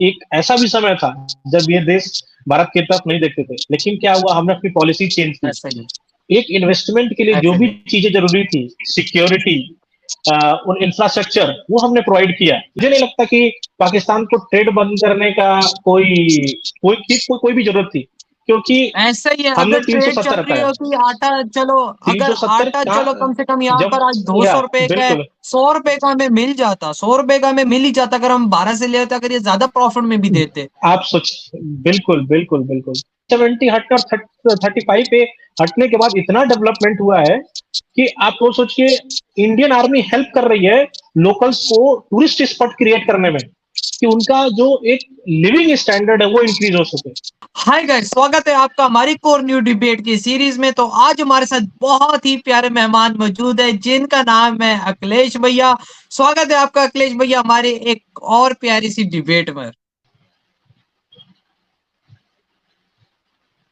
एक ऐसा भी समय था जब ये देश भारत की तरफ नहीं देखते थे, लेकिन क्या हुआ, हमने अपनी पॉलिसी चेंज की। ऐसा ही एक इन्वेस्टमेंट के लिए जो ऐसे भी ही चीजें जरूरी थी, सिक्योरिटी, उन इंफ्रास्ट्रक्चर, वो हमने प्रोवाइड किया। मुझे नहीं लगता कि पाकिस्तान को ट्रेड बंद करने का कोई भी जरूरत थी, क्योंकि ऐसा ही है। हमने अगर ट्रेड चल 370 रही हटाया। होती आटा, चलो, अगर 370 आटा चलो कहाँ, कम से कम यहाँ जब, पर आज दो या सौ रुपए का है, बिल्कुल, 100 रुपए का हमें मिल जाता, 100 रुपए का हमें मिल ही जाता अगर हम 12 से ले होते, अगर ये ज्यादा प्रॉफिट में भी देते। आप सोच, बिल्कुल बिल्कुल बिल्कुल, 70 हटकर 35 पे हटने के बाद इतना डेवलपमेंट हुआ है कि आप वो सोचिए, इंडियन आर्मी हेल्प कर रही है लोकल्स को टूरिस्ट स्पॉट क्रिएट करने में, कि उनका जो एक लिविंग स्टैंडर्ड है वो इंक्रीज हो सके। हाय गाइस, स्वागत है आपका हमारी कोर न्यू डिबेट की सीरीज में। तो आज हमारे साथ बहुत ही प्यारे मेहमान मौजूद है जिनका नाम है अखिलेश भैया। स्वागत है आपका अखिलेश भैया हमारी एक और प्यारी सी डिबेट में।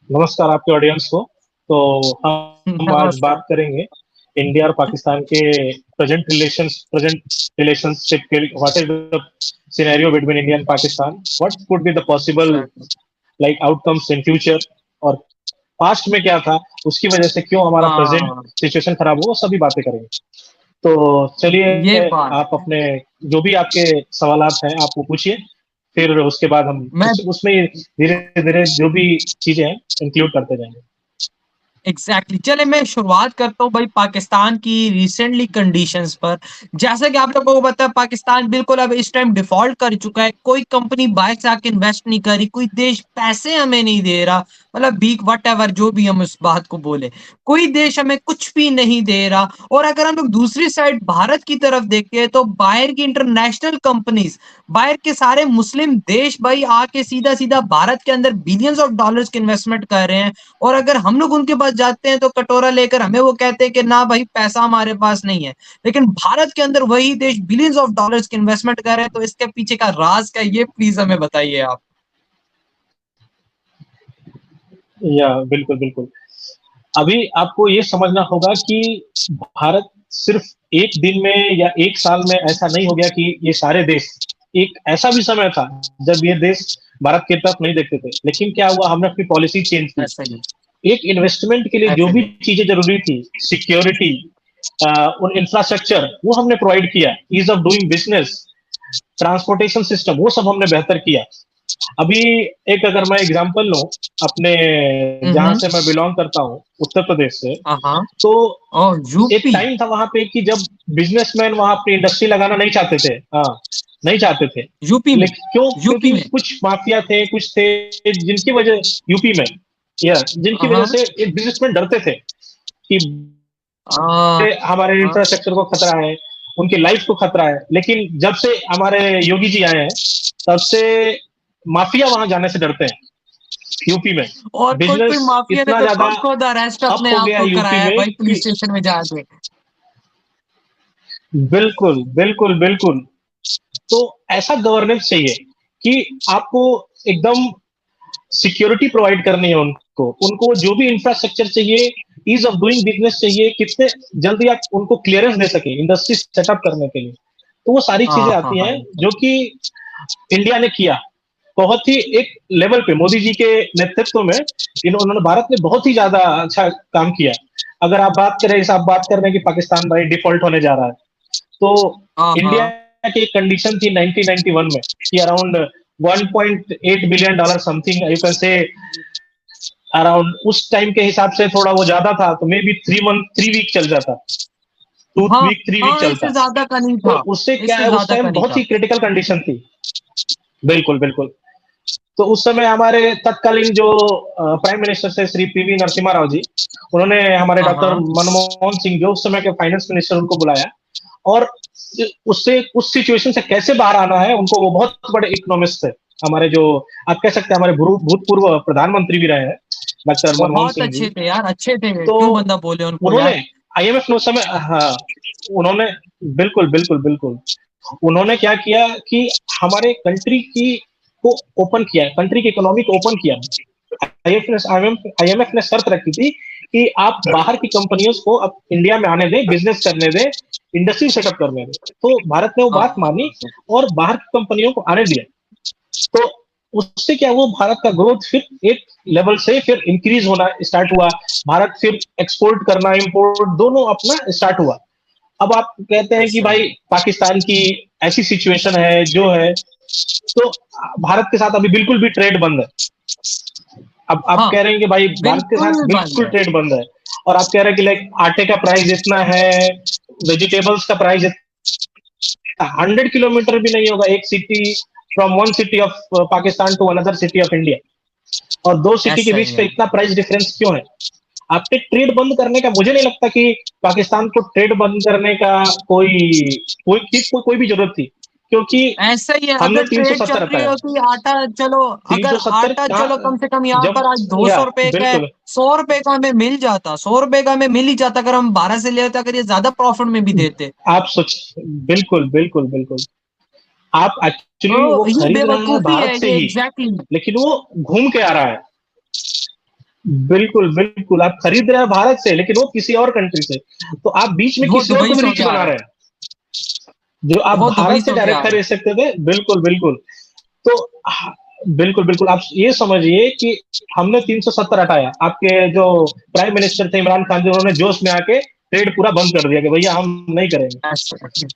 नमस्कार आपके ऑडियंस को। तो हम आज नमस्कार। बात करेंगे इंडिया और पाकिस्तान के प्रेजेंट रिलेशनशिप के, what is the scenario between India and Pakistan, what could be the possible like outcomes in future, और पास्ट में क्या था, उसकी वजह से क्यों हमारा प्रेजेंट हाँ, सिचुएशन खराब हो, वो सभी बातें करेंगे। तो ये चलिए, बात आप अपने जो भी आपके सवालात हैं आप वो पूछिए, फिर उसके बाद हम मैं उसमें धीरे धीरे जो भी चीजें हैं इंक्लूड करते जाएंगे। एग्जैक्टली चले मैं शुरुआत करता हूँ भाई पाकिस्तान की रिसेंटली कंडीशंस पर। जैसा कि आप लोगों को पता है पाकिस्तान बिल्कुल अब इस टाइम डिफॉल्ट कर चुका है। कोई कंपनी बाहर से आके इन्वेस्ट नहीं कर रही, कोई देश पैसे हमें नहीं दे रहा, मतलब बीक वट एवर जो भी हम उस बात को बोले, कोई देश हमें कुछ भी नहीं दे रहा। और अगर हम लोग दूसरी साइड भारत की तरफ देखते हैं तो बाहर की इंटरनेशनल कंपनीज, बाहर के सारे मुस्लिम देश भाई आके सीधा सीधा भारत के अंदर बिलियंस ऑफ डॉलर्स की इन्वेस्टमेंट कर रहे हैं। और अगर हम लोग उनके पास जाते हैं तो कटोरा लेकर हमें वो कहते हैं कि ना भाई पैसा हमारे पास नहीं है। लेकिन भारत के अंदर वही देश बिलियंस ऑफ डॉलर्स की इन्वेस्टमेंट कर रहे हैं। तो इसके पीछे का राज क्या है, ये प्लीज हमें बताइए आप। या बिल्कुल बिल्कुल, अभी आपको ये समझना होगा कि भारत सिर्फ एक दिन में या एक साल में ऐसा नहीं हो गया कि ये सारे देश, एक ऐसा भी समय था जब ये देश भारत की तरफ नहीं देखते थे, लेकिन क्या हुआ, हमने अपनी पॉलिसी चेंज की। ऐसा ही एक इन्वेस्टमेंट के लिए जो ऐसे भी ही चीजें जरूरी थी, सिक्योरिटी, उन इंफ्रास्ट्रक्चर, वो हमने प्रोवाइड किया। Ease of doing business, transportation system, वो सब हमने बेहतर किया। अभी एक अगर मैं एग्जांपल लूं अपने, जहां हम्म। से मैं बिलोंग करता हूं, उत्तर प्रदेश से, हाँ हाँ। तो ओ एक यूपी। टाइम था वहां पे कि जब बिजनेसमैन वहां अपनी इंडस्ट्री लगाना नहीं चाहते थे। हाँ, नहीं चाहते थे। यूपी में। लेकिन क्यों? यूपी क्योंकि में। कुछ माफिया थे, कुछ थे जिनकी वजह, यूपी में, या जिनकी वजह हाँ से एक बिजनेसमैन डरते थे कि हाँ हमारे हाँ। इंफ्रास्ट्रक्चर को खतरा है, उनकी लाइफ को खतरा है। लेकिन जब से हमारे योगी जी आए हैं, तब से माफिया वहां जाने से डरते हैं यूपी में। और कोई कोई बिजनेस माफिया ने इतना तो ज्यादा खुद खुद अरेस्ट अप अपने हो आप गया को है यूपी कराया है में भाई पुलिस कि स्टेशन में जाके। बिल्कुल बिल्कुल बिल्कुल। तो ऐसा गवर्नेंस चाहिए कि आपको एकदम सिक्योरिटी प्रोवाइड करनी है उनको, उनको जो भी इंफ्रास्ट्रक्चर चाहिए, ईज ऑफ डूइंग बिजनेस चाहिए, कितने जल्दी आप उनको क्लियरेंस दे सके इंडस्ट्री सेटअप करने के लिए। तो वो सारी हाँ चीजें हाँ आती हाँ। हैं जो कि इंडिया ने किया बहुत ही एक लेवल पे। मोदी जी के नेतृत्व में उन्होंने, भारत ने बहुत ही ज्यादा अच्छा काम किया। अगर आप बात करें, जैसे आप बात कर रहे हैं कि पाकिस्तान भाई डिफॉल्ट होने जा रहा है, तो हाँ इंडिया हाँ की एक कंडीशन थी 1991 में कि around 1.8 billion dollar something, you can say around, उस टाइम के हिसाब से थोड़ा वो ज्यादा था, तो मे बी 3 मंथ 3 वीक चल जाता, टू हाँ वीक 3 वीक हाँ। चलता। इससे ज्यादा का नहीं तो था। उससे क्या इससे है, उस ज्यादा टाइम का नहीं बहुत था। ही क्रिटिकल कंडीशन थी। बिल्कुल बिल्कुल। तो उस समय हमारे तत्कालीन जो प्राइम मिनिस्टर थे श्री पीवी नरसिम्हा राव जी, उन्होंने हमारे हाँ डॉक्टर हाँ मनमोहन सिंह जो उस समय के फाइनेंस मिनिस्टर, उनको बुलाया, और उससे, उस सिचुएशन से कैसे बाहर आना है उनको, वो बहुत बड़े इकोनॉमिस्ट थे हमारे, जो आप कह सकते हैं हमारे भूतपूर्व प्रधानमंत्री भी रहे हैं, डॉक्टर मनमोहन बहुत सिंह जी। अच्छे थे यार, अच्छे थे, तो क्यों बंदा बोले उनको उन्होंने यार। आईएमएफ ने उस समय, हाँ, उन्होंने, बिल्कुल बिल्कुल बिल्कुल, उन्होंने क्या किया कि हमारे कंट्री की को ओपन किया, कंट्री की इकोनॉमी को ओपन किया। आईएमएफ ने शर्त रखी थी कि आप बाहर की कंपनियों को अब इंडिया में आने दें, बिजनेस करने दें, इंडस्ट्री सेटअप करने दें। तो भारत ने वो हाँ बात हाँ मानी हाँ। और बाहर की कंपनियों को आने दिया। तो उससे क्या हुआ, भारत का ग्रोथ फिर एक लेवल से फिर इंक्रीज होना स्टार्ट हुआ। भारत फिर एक्सपोर्ट करना, इंपोर्ट दोनों अपना स्टार्ट हुआ। अब आप कहते हैं कि ऐसा भाई पाकिस्तान की ऐसी सिचुएशन है जो है, तो भारत के साथ अभी बिल्कुल भी ट्रेड बंद है। अब आप हाँ कह रहे हैं कि भाई भारत के बिल्कुल साथ बंद बिल्कुल है। ट्रेड बंद है, और आप कह रहे हैं कि लाइक आटे का प्राइस इतना है, वेजिटेबल्स का प्राइस 100 किलोमीटर भी नहीं होगा एक city, from one city of Pakistan to another city of India, और दो सिटी के ऐसा बीच ही का है। इतना प्राइस डिफरेंस क्यों है? आपके ट्रेड बंद करने का, मुझे नहीं लगता कि पाकिस्तान को ट्रेड बंद करने का कोई भी जरूरत थी, क्योंकि ऐसा ही है, हमने अगर ट्रेड चल 370 रही हटाया। होती आटा, चलो अगर 370 आटा चलो कहाँ, कम से कम यहाँ जब, पर आज 200 रुपए का है, बिल्कुल 100 रुपए का हमें मिल जाता, 100 रुपए का हमें मिल ही जाता, अगर हम 12 से ले लेते, अगर ये ज्यादा प्रॉफिट में भी देते। आप सोच, बिल्कुल बिल्कुल बिल्कुल, आप एक्चुअली वो तो ये खरीद रहे हैं बेवकूफी भारत है से ये, ही, एग्जैक्टली। लेकिन वो घूम के आ रहा है। बिल्कुल बिल्कुल, आप खरीद रहे हैं भारत से, लेकिन वो किसी और कंट्री से, तो आप बीच में वो किसी और दुबई को भी से रिच होके आ बना रहा है, रहे हैं, जो आप वो दुबई भारत से से होके डायरेक्ट आ रहा खरीद सकते थे। बिल्कुल बिल्कुल। तो बिल्कुल बिल्कुल, आप ये समझिए कि हमने 370 हटाया, आपके जो प्राइम मिनिस्टर थे इमरान खान जी, उन्होंने जोश में आके ट्रेड पूरा बंद कर दिया कि भैया हम नहीं करेंगे। है। ऐसे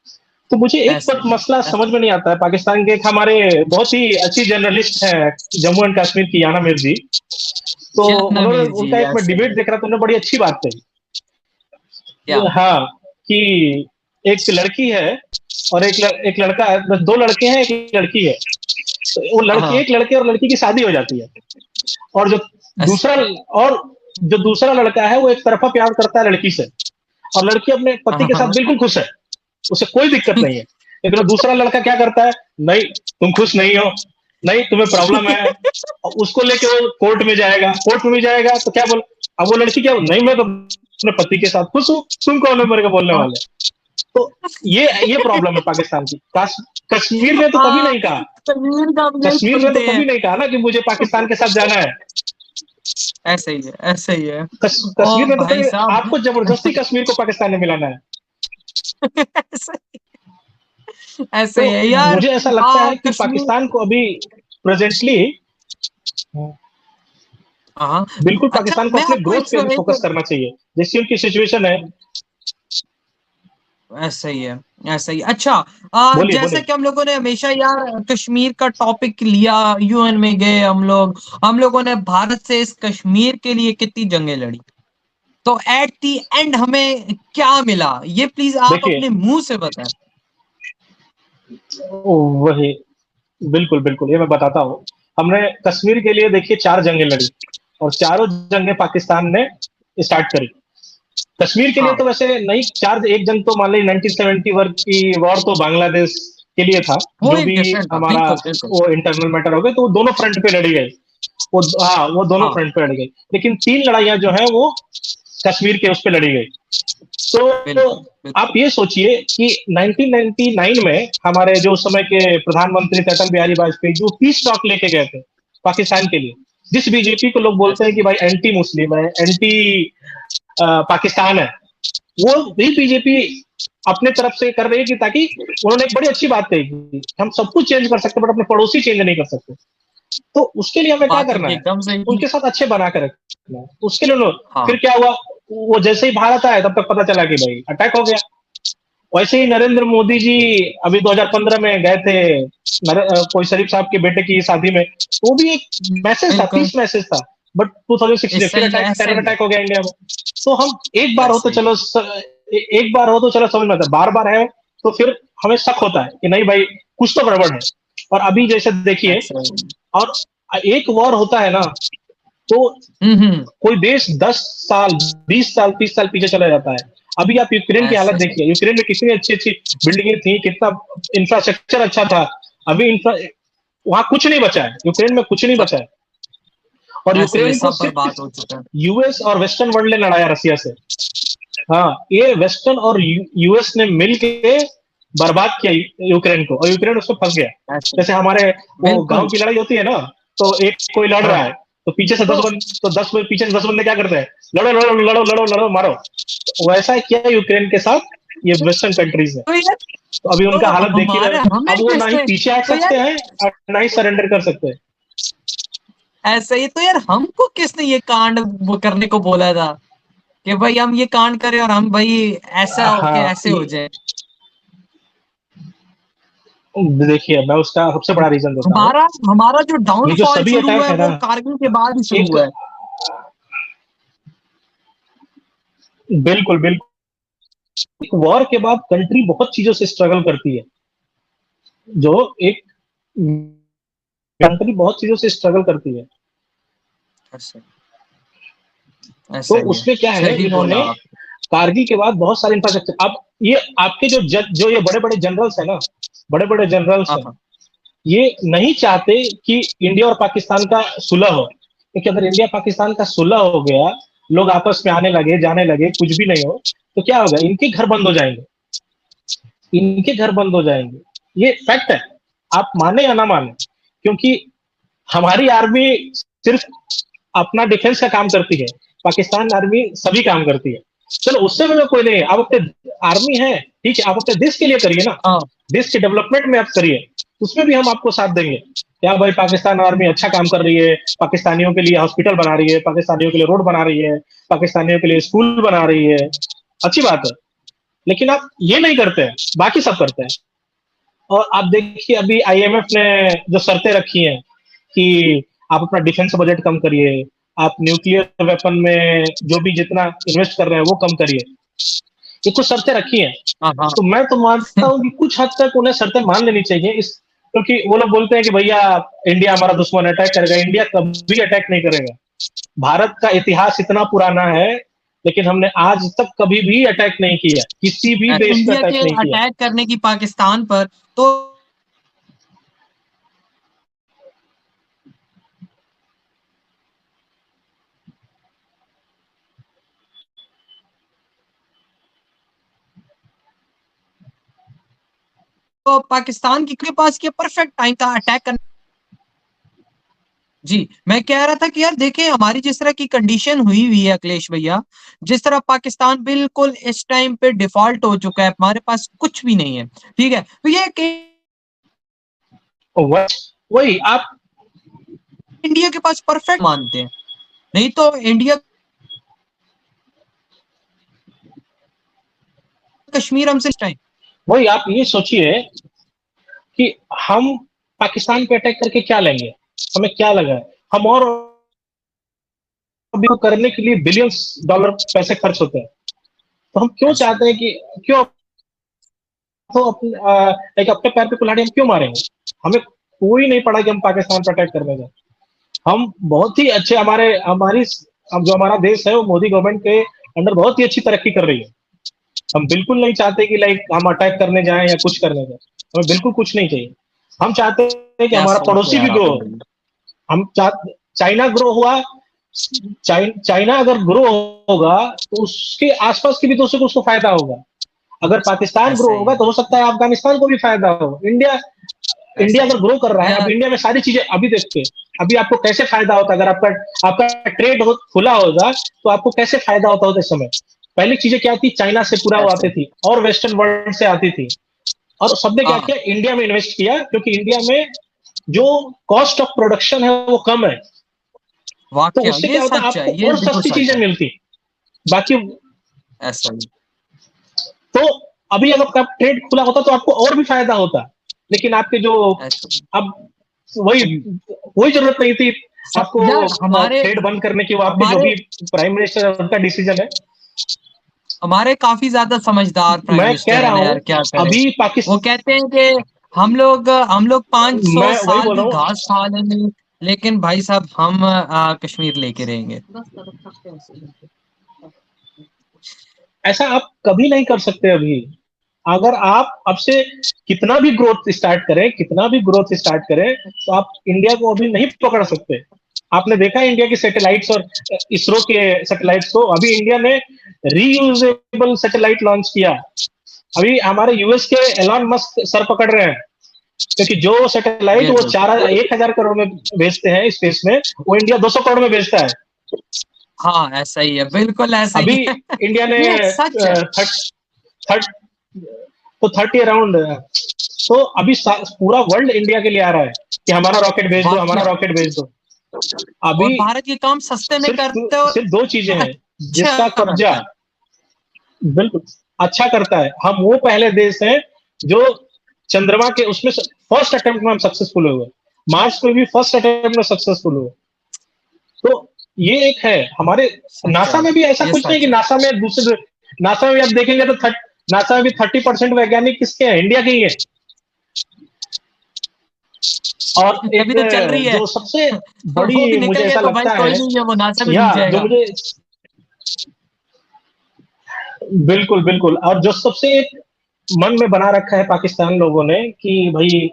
तो मुझे एक ऐसे ही है, मसला समझ ऐसे। में नहीं आता है, पाकिस्तान के एक हमारे बहुत ही अच्छी जर्नलिस्ट हैं जम्मू एंड कश्मीर की, याना मिर्जी, तो जन्नत उन्होंने, मीर जी, उनका एक मैं ऐसे ही डिबेट है। देख रहा था, उन्होंने बड़ी अच्छी बात कही। क्या? हाँ, कि एक लड़की है और एक लड़का है, बस दो लड़के हैं एक लड़की है, तो वो लड़की, हाँ। एक लड़के और लड़की की शादी हो जाती है, और जो ऐसे। दूसरा और जो दूसरा लड़का है वो एक तरफा प्यार करता है लड़की से, और लड़की अपने पति हाँ के साथ हाँ। बिल्कुल खुश है, उसे कोई दिक्कत नहीं है। लेकिन वो दूसरा लड़का क्या करता है, नहीं तुम खुश नहीं हो, नहीं तुम्हें प्रॉब्लम है, और उसको लेके वो कोर्ट में जाएगा, कोर्ट में भी जाएगा तो क्या बोल, अब वो लड़की क्या, नहीं मैं तो अपने पति के साथ खुश हूँ, तुम कौन हो मेरे को बोलने हाँ। वाले। तो ये प्रॉब्लम है पाकिस्तान की। कश्मीर ने तो कभी हाँ, नहीं कहा, कश्मीर का हम यही कश्मीर ने तो सुनते हैं। कभी नहीं कहा ना कि मुझे पाकिस्तान के साथ जाना है। ऐसे ही है, ऐसे ही है। ओ कश्मीर ने तो भाई कभी, साहब। आपको जबरदस्ती कश्मीर को पाकिस्तान में मिलाना है। ऐसे ऐसे तो ही है यार। मुझे ऐसा लगता है कि कश्मीर। पाकिस्तान को अभी प्रेजेंटली, हाँ। बिल्कुल अच्छा, पाकिस्तान को मैं अपने आपको ग्रोथ पे अभी फोकस करना चाहिए, जैसी उनकी सिचुएशन है। ऐसा ही है, ऐसा ही। अच्छा, बोलिए जैसे बोलिए। कि हम लोगों ने हमेशा यार कश्मीर का टॉपिक लिया, यूएन में गए हम लोगों ने भारत से इस कश्मीर के लिए कितनी जंगें लड़ी, तो एट दी एंड हमें क्या मिला, ये प्लीज आप देखिए, अपने मुंह से बताएं। वही, बिल्कुल बिल्कुल, ये मैं बताता हूँ। हमने कश्मीर के लिए देखिए 4 जंगें लड़ी, और चारों जंगें पाकिस्तान ने स्टार्ट करी। कश्मीर के लिए हाँ, तो वैसे नहीं, चार, एक जंग तो मान ली 1971 की वॉर तो बांग्लादेश के लिए था, वो जो एक भी डिफरेंट था, हमारा बिल्कुल बिल्कुल। वो इंटरनल मैटर हो गए, तो वो दोनों फ्रंट पे लड़ी गई। वो, हाँ, वो दोनों हाँ, फ्रंट पे लड़ी गई, लेकिन 3 लड़ाइयां जो है वो कश्मीर के उस पे लड़ी गई। तो बिल्कुल बिल्कुल। आप ये सोचिए कि 1999 में हमारे जो उस समय के प्रधानमंत्री थे अटल बिहारी वाजपेयी, जो पीस टॉक लेके गए थे पाकिस्तान के लिए, जिस बीजेपी को लोग बोलते हैं ऐसे कि भाई एंटी मुस्लिम है, एंटी पाकिस्तान है, वो भी बीजेपी अपने तरफ से कर रही है, कि ताकि उन्होंने एक बड़ी अच्छी बात कही कि हम सब कुछ चेंज कर सकते हैं, बट अपने पड़ोसी चेंज नहीं कर सकते। तो उसके लिए हमें क्या बात करना उनकी है, एकदम सही थी। उनके साथ अच्छे बना कर रखना है, उसके लिए हाँ। फिर क्या हुआ, वो जैसे ही भारत आए तब तक पता चला कि भाई अटैक हो गया। वैसे ही नरेंद्र मोदी जी अभी 2015 में गए थे कोई शरीफ साहब के बेटे की शादी में, वो भी एक मैसेज था, बिल्कुल। पीस मैसेज था, बट 2016 इससे फिर ही है, अटैक, ऐसे टेरर ही है, अटैक हो गया इंडिया में। तो हम एक बार हो तो ऐसे ही चलो एक बार हो तो चलो समझ में आता है, बार बार है तो फिर हमें शक होता है कि नहीं भाई कुछ तो गड़बड़ है। और अभी जैसे है, देखिए, ऐसे ही और एक वॉर होता है ना, तो है। कोई देश 10 साल, 20 साल, 30 साल पीछे चला जाता है। अभी आप यूक्रेन की हालत ऐसे ही देखिए, यूक्रेन में कितनी अच्छी अच्छी बिल्डिंगें थी, कितना इंफ्रास्ट्रक्चर अच्छा था। अभी वहां कुछ नहीं बचा है, यूक्रेन में कुछ नहीं सब बचा है, और ऐसे ही है, यूक्रेन को सब सिर्फ बर्बाद हो चुका है। यूएस और वेस्टर्न वर्ल्ड ने लड़ाया रसिया से। हाँ, ये वेस्टर्न और यूएस ने मिलके बर्बाद किया यूक्रेन को, और यूक्रेन उसमें फंस गया। ऐसे जैसे हमारे वो गांव बिल्कुल। की लड़ाई होती है ना, तो एक कोई लड़ रहा हाँ। है, तो पीछे से तो 10 बंद, तो 10 पीछे से 10 बंदे क्या करते हैं, लड़ो लड़ो लड़ो लड़ो लड़ो मारो। तो वैसा ही किया यूक्रेन के साथ ये वेस्टर्न कंट्रीज है। तो यार तो अभी तो उनका हालत देख ही रहे हमारे हैं। हमें अब वो ना ही कैसे, पीछे हट तो सकते यार हैं और ना ही सरेंडर कर सकते हैं। ऐसा ही तो यार हमको किसने ये कांड वो करने को बोला था कि भाई हम ये कांड करें और हम भाई ऐसा हो के हाँ, ऐसे हो जाए। देखिए मैं उसका सबसे बड़ा रीजन देता हूँ। हमारा हमारा जो ये जो डाउनफॉल सभी शुरू हुआ अटैक है है वो ना, कारगिल के बाद ही शुरू एक हुआ है। बिल्कुल बिल्कुल वॉर के बाद कंट्री बहुत चीजों से स्ट्रगल करती है। जो एक कंट्री बहुत चीजों से स्ट्रगल करती है। ऐसा तो ऐसा ही है। उसमें क्या है, सही बोला इन्होंने आप। कारगिल के बाद बहुत सारे इंफ्रास्ट्रक्चर, अब ये आपके जो ये बड़े बड़े जनरल्स है ना, बड़े बड़े जनरल्स हाँ हैं, हाँ ये नहीं चाहते कि इंडिया और पाकिस्तान का सुलह हो। क्योंकि अगर इंडिया पाकिस्तान का सुलह हो गया, लोग आपस में आने लगे जाने लगे, कुछ भी नहीं हो, तो क्या होगा, इनके घर बंद हो जाएंगे, इनके घर बंद हो जाएंगे। ये फैक्ट है, आप माने या ना माने। क्योंकि हमारी आर्मी सिर्फ अपना डिफेंस का काम करती है, पाकिस्तान आर्मी सभी काम करती है। चलो उससे भी कोई नहीं, आप अपने आर्मी है ठीक है, आप अपने देश के लिए करिए ना, हाँ देश के डेवलपमेंट में आप करिए, उसमें भी हम आपको साथ देंगे। क्या भाई, पाकिस्तान आर्मी अच्छा काम कर रही है, पाकिस्तानियों के लिए हॉस्पिटल बना रही है, पाकिस्तानियों के लिए रोड बना रही है, पाकिस्तानियों के लिए स्कूल बना रही है, अच्छी बात है। लेकिन आप ये नहीं करते हैं, बाकी सब करते हैं। और आप देखिए अभी आईएमएफ ने जो शर्तें रखी हैं कि आप अपना डिफेंस बजट कम करिए, आप न्यूक्लियर वेपन में जो भी जितना इन्वेस्ट कर रहे हैं वो कम करिए, ये कुछ शर्तें रखी हैं। हाँ हाँ। तो मैं तो मानता हूँ कि कुछ हद तक उन्हें शर्तें मान लेनी चाहिए, इस क्योंकि वो लोग बोलते हैं कि भैया इंडिया हमारा दुश्मन, अटैक करेगा। इंडिया कभी अटैक नहीं करेगा। भारत का इतिहास इतना पुराना है, लेकिन हमने आज तक कभी भी अटैक नहीं किया, किसी भी देश पे इंडिया अटैक के नहीं किया। अटैक करने की पाकिस्तान पर, तो पाकिस्तान के पास क्या परफेक्ट टाइम था अटैक करने। जी, मैं कह रहा था कि यार देखिए हमारी जिस तरह की कंडीशन हुई हुई है अखिलेश भैया, जिस तरह पाकिस्तान बिल्कुल इस टाइम पे डिफ़ॉल्ट हो चुका है, हमारे पास कुछ भी नहीं है, ठीक है? तो ये कि वही आप इंडिया के पास परफेक्ट मानते हैं, नहीं तो इंडिया कश्मीर हमसे इस टाइम। वही आप ये सोचिए कि हम पाकिस्तान पे अटैक करके क्या लेंगे, हमें क्या लगा है, हम और अभी को करने के लिए बिलियंस डॉलर पैसे खर्च होते हैं। तो हम क्यों ऐसा चाहते हैं कि क्यों, तो अपने अपने पैर पे कुल्हाड़ी हम क्यों मारेंगे। हमें कोई नहीं पड़ा कि हम पाकिस्तान पर अटैक करने जाए। हम बहुत ही अच्छे, हमारे हमारी अब जो हमारा देश है वो मोदी गवर्नमेंट के अंडर बहुत ही अच्छी तरक्की कर रही है। हम बिल्कुल नहीं चाहते कि लाइक हम अटैक करने जाएं या कुछ करने जाएं, हमें बिल्कुल कुछ नहीं चाहिए। हम चाहते हैं कि क्या हमारा सोच है पड़ोसी भी यार ग्रो आपकी हो। भैया। हम चाइना ग्रो हुआ, चाइना अगर ग्रो होगा तो उसके आसपास के भी देशों को उसको फायदा होगा। अगर पाकिस्तान ऐसा ग्रो ही होगा है, तो हो सकता है अफगानिस्तान को भी फायदा हो। इंडिया इंडिया ऐसा ही अगर है। ग्रो कर रहा है, अब मैं इंडिया में सारी चीजें अभी देखते, अभी आपको कैसे फायदा होता, अगर आपका आपका ट्रेड खुला होगा तो आपको कैसे फायदा होता होता इस समय। पहली चीजें क्या थी, चाइना से पूरा वो ऐसा आती ही थी और वेस्टर्न वर्ल्ड से आती थी, और सबने क्या हाँ, किया, इंडिया में इन्वेस्ट किया, क्योंकि इंडिया में जो कॉस्ट ऑफ प्रोडक्शन है वो कम है। तो वाक़या उससे ये क्या होता, सच है, आपको ये और बिल्कुल सस्ती सच चीजें है। मिलती बाकी। ऐसा ही, तो अभी अगर आप ट्रेड खुला होता तो आपको और भी फायदा होता, लेकिन आपके जो ऐसा ही। अब वही कोई जरूरत नहीं थी आपको यार हमारे ट्रेड बंद करने की। वो आपके जो हमारे भी प्राइम मिनिस्टर है उनका डिसीजन है। हमारे काफ़ी ज़्यादा समझदार प्राइम मैं कह मिनिस्टर है रहा ना हूं यार, क्या करें। अभी वो पाकिस्तान, कहते हैं कि हम लोग 500 मैं वही साल बोल भी रहा हूँ, घास खा लेंगे, लेकिन भाई साहब हम कश्मीर लेके रहेंगे। ऐसा आप कभी नहीं कर सकते अभी। अगर आप अब से कितना भी ग्रोथ स्टार्ट करें, कितना भी ग्रोथ स्टार्ट करें, तो आप इंडिया को अभी नहीं पकड़ सकते। आपने देखा है इंडिया की सैटेलाइट्स और इसरो के सैटेलाइट्स को, अभी इंडिया ने रीयूजेबल सैटेलाइट लॉन्च किया। अभी हमारे यूएस के एलॉन मस्क सर पकड़ रहे हैं, क्योंकि जो सैटेलाइट वो बिल्कुल। 1,000 करोड़ में भेजते हैं स्पेस में, वो इंडिया 200 करोड़ में भेजता है। हाँ, ऐसा ही है, बिल्कुल ऐसा अभी ही है। इंडिया ने ये सच है। थर्ड तो 30 अराउंड। तो अभी पूरा वर्ल्ड इंडिया के लिए आ रहा है कि हमारा रॉकेट भेज दो, हमारा रॉकेट भेज दो। और अभी भारत ये काम सस्ते में करते हो, सिर्फ दो चीजें हैं अच्छा जिसका कब्जा करता है। बिल्कुल अच्छा करता है। हम वो पहले देश हैं जो चंद्रमा के उसमें फर्स्ट अटेम्प्ट में हम सक्सेसफुल हुए, मार्स में भी फर्स्ट अटेम्प्ट में सक्सेसफुल हुए। तो ये एक है हमारे नासा में भी ऐसा कुछ नहीं कि नासा में दूसरे, नासा में आप देखेंगे तो नासा में भी 30% वैज्ञानिक किसके हैं, इंडिया के ही है। और एक तो चल रही है जो सबसे वो भी बड़ी निकल मुझे गए ऐसा तो भाई लगता कोई है, नहीं है, वो नासा में या डूब जो जाएगा। मुझे बिल्कुल बिल्कुल, और जो सबसे एक मन में बना रखा है पाकिस्तान लोगों ने कि भाई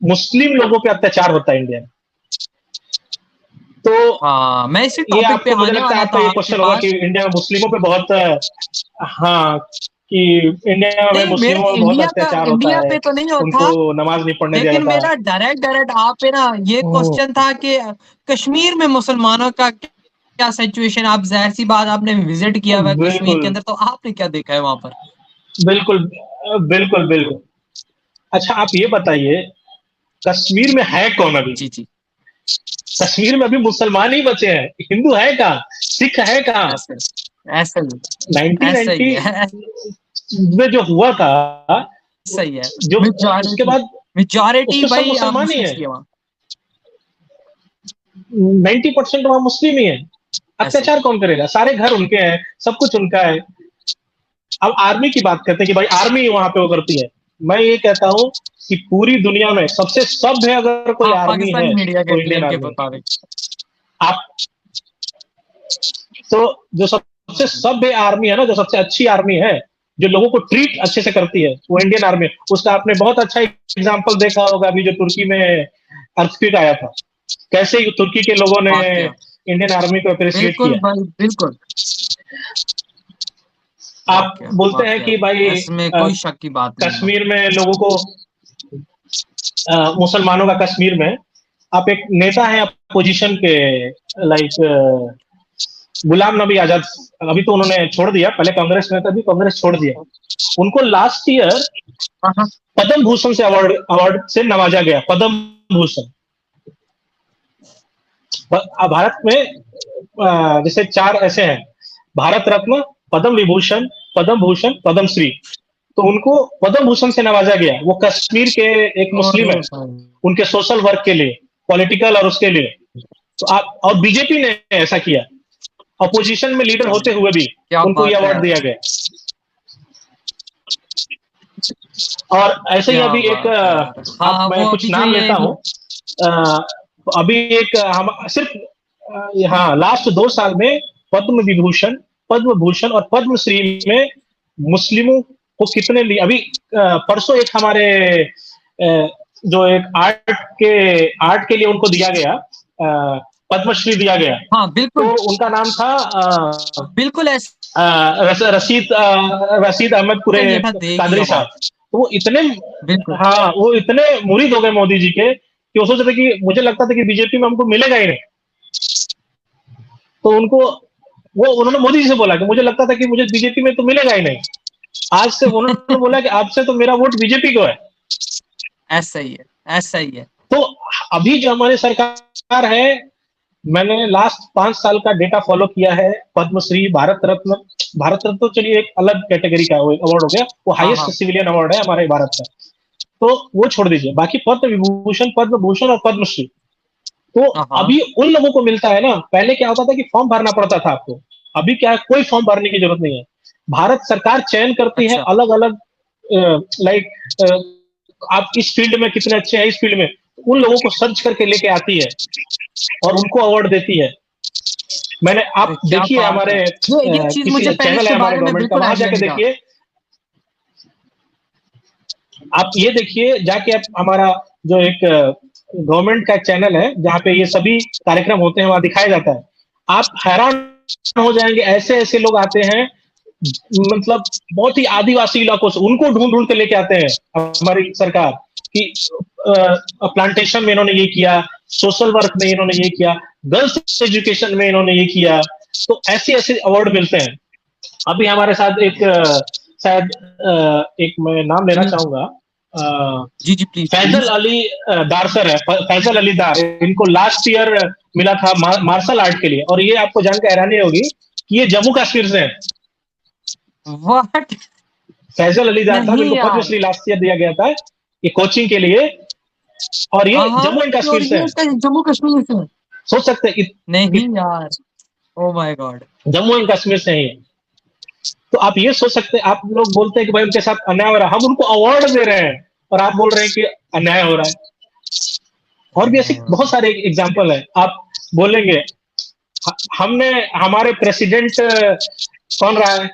मुस्लिम लोगों पे अत्याचार होता है इंडिया में। तो हाँ, मैं इसी ये टॉपिक पे आपको, मुझे आने लगता है वाला आपका था ये आपके क्वेश्चन होगा कि पास। इंडिया में मुस्लिमों पे बहुत हाँ, कि इंडिया में नहीं, मेरे मुस्लिमों पे बहुत अत्याचार होता इंडिया है, पे तो नहीं होता, उनको नमाज नहीं पढ़ने दिया लेकिन जाता। मेरा डायरेक्ट आप पे ना ये हम्म, क्वेश्चन था कि कश्मीर में मुसलमानों का क्या सिचुएशन। आप जाहिर सी बात, आपने विजिट किया हुआ है कश्मीर बिल्कुल के अंदर, तो आपने क्या देखा है वहां पर? बिल्कुल बिल्कुल बिल्कुल। अच्छा आप ये बताइए, कश्मीर में है कौन अभी? जी जी, कश्मीर में अभी मुसलमान ही बचे हैं, हिंदू है कहाँ, सिख है कहाँ? ऐसे ऐसा ही ऐसा 1990 ही है में जो हुआ था, सही है। जो उसके मेजॉरिटी बाद मेजॉरिटी उसमें सब भाई मुसलमान ही मुस्लिम्स है, की है वहाँ। 90% वहां मुस्लिम ही है। ऐसे ही अत्याचार कौन करेगा, सारे घर उनके हैं, सब कुछ उनका है। अब आर्मी की बात करते हैं कि भाई आर्मी वहां पे वो करती है। मैं ये कहता हूं कि पूरी दुनिया में सबसे सभ्य अगर कोई हाँ, आर्मी पाकिस्तानी है मीडिया के तो इंडियन क्लेम के आर्मी। मुताबिक। आप तो जो सबसे सभ्य आर्मी है ना, जो सबसे अच्छी आर्मी है, जो लोगों को ट्रीट अच्छे से करती है, वो इंडियन आर्मी है। उसका आपने बहुत अच्छा एग्जाम्पल देखा होगा अभी जो तुर्की में अर्थक्वेक आया था, कैसे तुर्की के लोगों ने वाकया इंडियन आर्मी को अप्रिशिएट बिल्कुल किया। भाई, बिल्कुल आप वाकया बोलते हैं वाकया, कि भाई इसमें अ, कोई शक की बात नहीं है। कश्मीर में लोगों को मुसलमानों का कश्मीर में, आप एक नेता हैं अपोजिशन के, लाइक गुलाम नबी आजाद, अभी तो उन्होंने छोड़ दिया, पहले कांग्रेस में था, अभी कांग्रेस छोड़ दिया। उनको लास्ट ईयर हाँ हाँ, पद्म भूषण से अवार्ड अवार्ड से नवाजा गया, पद्म भूषण। भारत में जैसे चार ऐसे हैं, भारत रत्न, पद्म विभूषण, पद्म भूषण, पद्म श्री। तो उनको पद्म भूषण से नवाजा गया, वो कश्मीर के एक मुस्लिम है, अरे भाई, उनके सोशल वर्क के लिए, पॉलिटिकल और उसके लिए। तो आप, और बीजेपी ने ऐसा किया, अपोजिशन में लीडर होते हुए भी क्या उनको ये बात है, अवार्ड दिया गया। और ऐसे ही क्या अभी एक बात है यार। आप, हाँ, मैं वो कुछ अभी जो नाम ये लेता हूं, अभी एक हम सिर्फ हाँ लास्ट 2 साल में पद्म विभूषण, पद्म भूषण और पद्म श्री में मुस्लिमों को कितने लिए, अभी परसों एक हमारे जो एक आर्ट के लिए उनको दिया गया, पद्मश्री दिया गया। हाँ तो बिल्कुल उनका नाम था बिल्कुल ऐसे रशीद अहमद पूरे ये था, देगी कादरी अवार्ड। साहब। तो वो इतने, बिल्कुल हाँ वो इतने मुरीद हो गए मोदी जी के कि वो सोच रहे थे कि मुझे लगता था कि बीजेपी में हमको मिलेगा ही नहीं। तो उनको वो उन्होंने मोदी जी से बोला कि मुझे लगता था कि मुझे बीजेपी में तो मिलेगा ही नहीं, आज से उन्होंने बोला कि आज से तो मेरा वोट बीजेपी को है। ऐसा ही है, ऐसा ही है। तो अभी जो हमारी सरकार है, मैंने लास्ट 5 साल का डेटा फॉलो किया है, पद्मश्री, भारत रत्न, भारत रत्न तो चलिए एक अलग कैटेगरी का अवार्ड हो गया, वो हाँ हाईएस्ट हाँ सिविलियन अवार्ड है हमारे भारत का, तो वो छोड़ दीजिए। बाकी पद्म विभूषण, पद्म भूषण और पद्मश्री तो हाँ हाँ, अभी उन लोगों को मिलता है ना। पहले क्या होता था कि फॉर्म भरना पड़ता था आपको, अभी क्या है, कोई फॉर्म भरने की जरूरत नहीं है। भारत सरकार चयन करती है अच्छा अलग अलग, लाइक आप इस फील्ड में कितने अच्छे हैं, इस फील्ड में उन लोगों को सर्च करके लेके आती है और उनको अवार्ड देती है। मैंने, अरे आप क्या देखिए बात हमारे है, ये चीज मुझे किसी पहले चैनल है इसके हमारे बारे में गवर्नमेंट का, बिल्कुल वहां आइडिया जाके नहीं था। देखिए, आप ये देखिए जाके, आप हमारा जो एक गवर्नमेंट का चैनल है जहाँ पे ये सभी कार्यक्रम होते हैं, वहां दिखाया जाता है। आप हैरान हो जाएंगे, ऐसे ऐसे लोग आते हैं, मतलब बहुत ही आदिवासी इलाकों से, उनको ढूंढ ढूंढ के लेके आते हैं हमारी सरकार कि प्लांटेशन में इन्होंने ये किया, सोशल वर्क में इन्होंने ये किया, गर्ल्स एजुकेशन में इन्होंने ये किया। तो ऐसे ऐसे अवार्ड मिलते हैं। अभी हमारे साथ एक शायद एक मैं नाम लेना चाहूंगा, जी जी प्लीज फैजल अली दार सर है, फैजल अली दार, इनको लास्ट ईयर मिला था मार्शल आर्ट के लिए, और ये आपको जानकर हैरानी होगी कि ये जम्मू कश्मीर से है। व्हाट? फैजल अली दार साहब, नहीं इनको यार, पद्मश्री लास्ट ईयर दिया गया था ये कोचिंग के लिए, और ये जम्मू एंड और कश्मीर से ये है। जम्मू कश्मीर से? सोच सकते हैं नहीं यार, oh my God, Jammu and Kashmir से है ये। तो आप ये सोच सकते हैं, आप लोग बोलते हैं कि भाई उनके साथ अन्याय हो रहा है, हम उनको अवार्ड दे रहे हैं और आप बोल रहे हैं कि अन्याय हो रहा है। और भी ऐसे बहुत सारे एग्जाम्पल है। आप बोलेंगे हमने, हमारे प्रेसिडेंट कौन रहा है,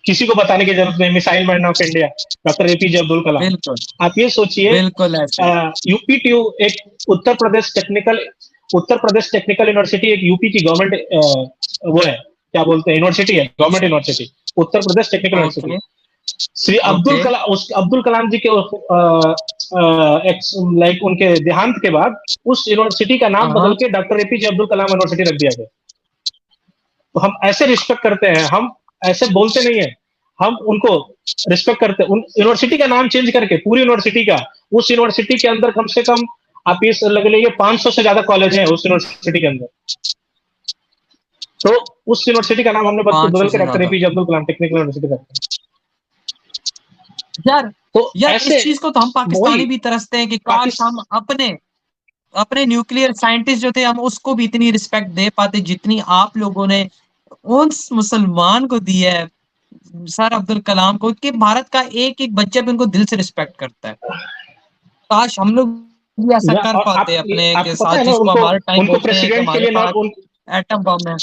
किसी को बताने की जरूरत नहीं, missile man of India doctor APJ Abdul Kalam. बिल्कुल आप ये सोचिए, बिल्कुल ऐसे। यूपीटीयू एक उत्तर प्रदेश टेक्निकल यूनिवर्सिटी, एक यूपी की गवर्नमेंट वो है, क्या बोलते हैं, यूनिवर्सिटी है, government university, Uttar Pradesh technical university. Okay Shri okay, Abdul Kalam ji के लाइक उनके देहांत के बाद उस यूनिवर्सिटी का नाम बदल के डॉक्टर एपीजे अब्दुल कलाम यूनिवर्सिटी रख दिया गया। तो हम ऐसे रिस्पेक्ट करते हैं, हम ऐसे बोलते नहीं है, हम उनको रिस्पेक्ट करते हैं। उन यूनिवर्सिटी का नाम चेंज करके, पूरी यूनिवर्सिटी का, उस यूनिवर्सिटी के अंदर कम से कम आप ये लग लीजिए 500 से ज्यादा कॉलेज हैं उस यूनिवर्सिटी के अंदर। तो उस यूनिवर्सिटी का नाम हमने बदल के डॉक्टर एपीजे अब्दुल कलाम टेक्निकल यूनिवर्सिटी रखा है। यार तो यार ऐसे इस चीज को तो हम पाकिस्तानी भी तरसते हैं कि काश हम अपने न्यूक्लियर साइंटिस्ट जो थे, हम उसको भी इतनी रिस्पेक्ट दे पाते जितनी आप लोगों ने उस मुसलमान को दी है, सर अब्दुल कलाम को, कि भारत का एक एक बच्चा भी उनको दिल से रिस्पेक्ट करता है। काश हम लोग भी ऐसा कर पाते अपने के आपको पता साथ, है ना, जिसको हमारे टाइम उनको बोलते हैं कि प्रेसिडेंट के हमारे लिए पास एटम बम है।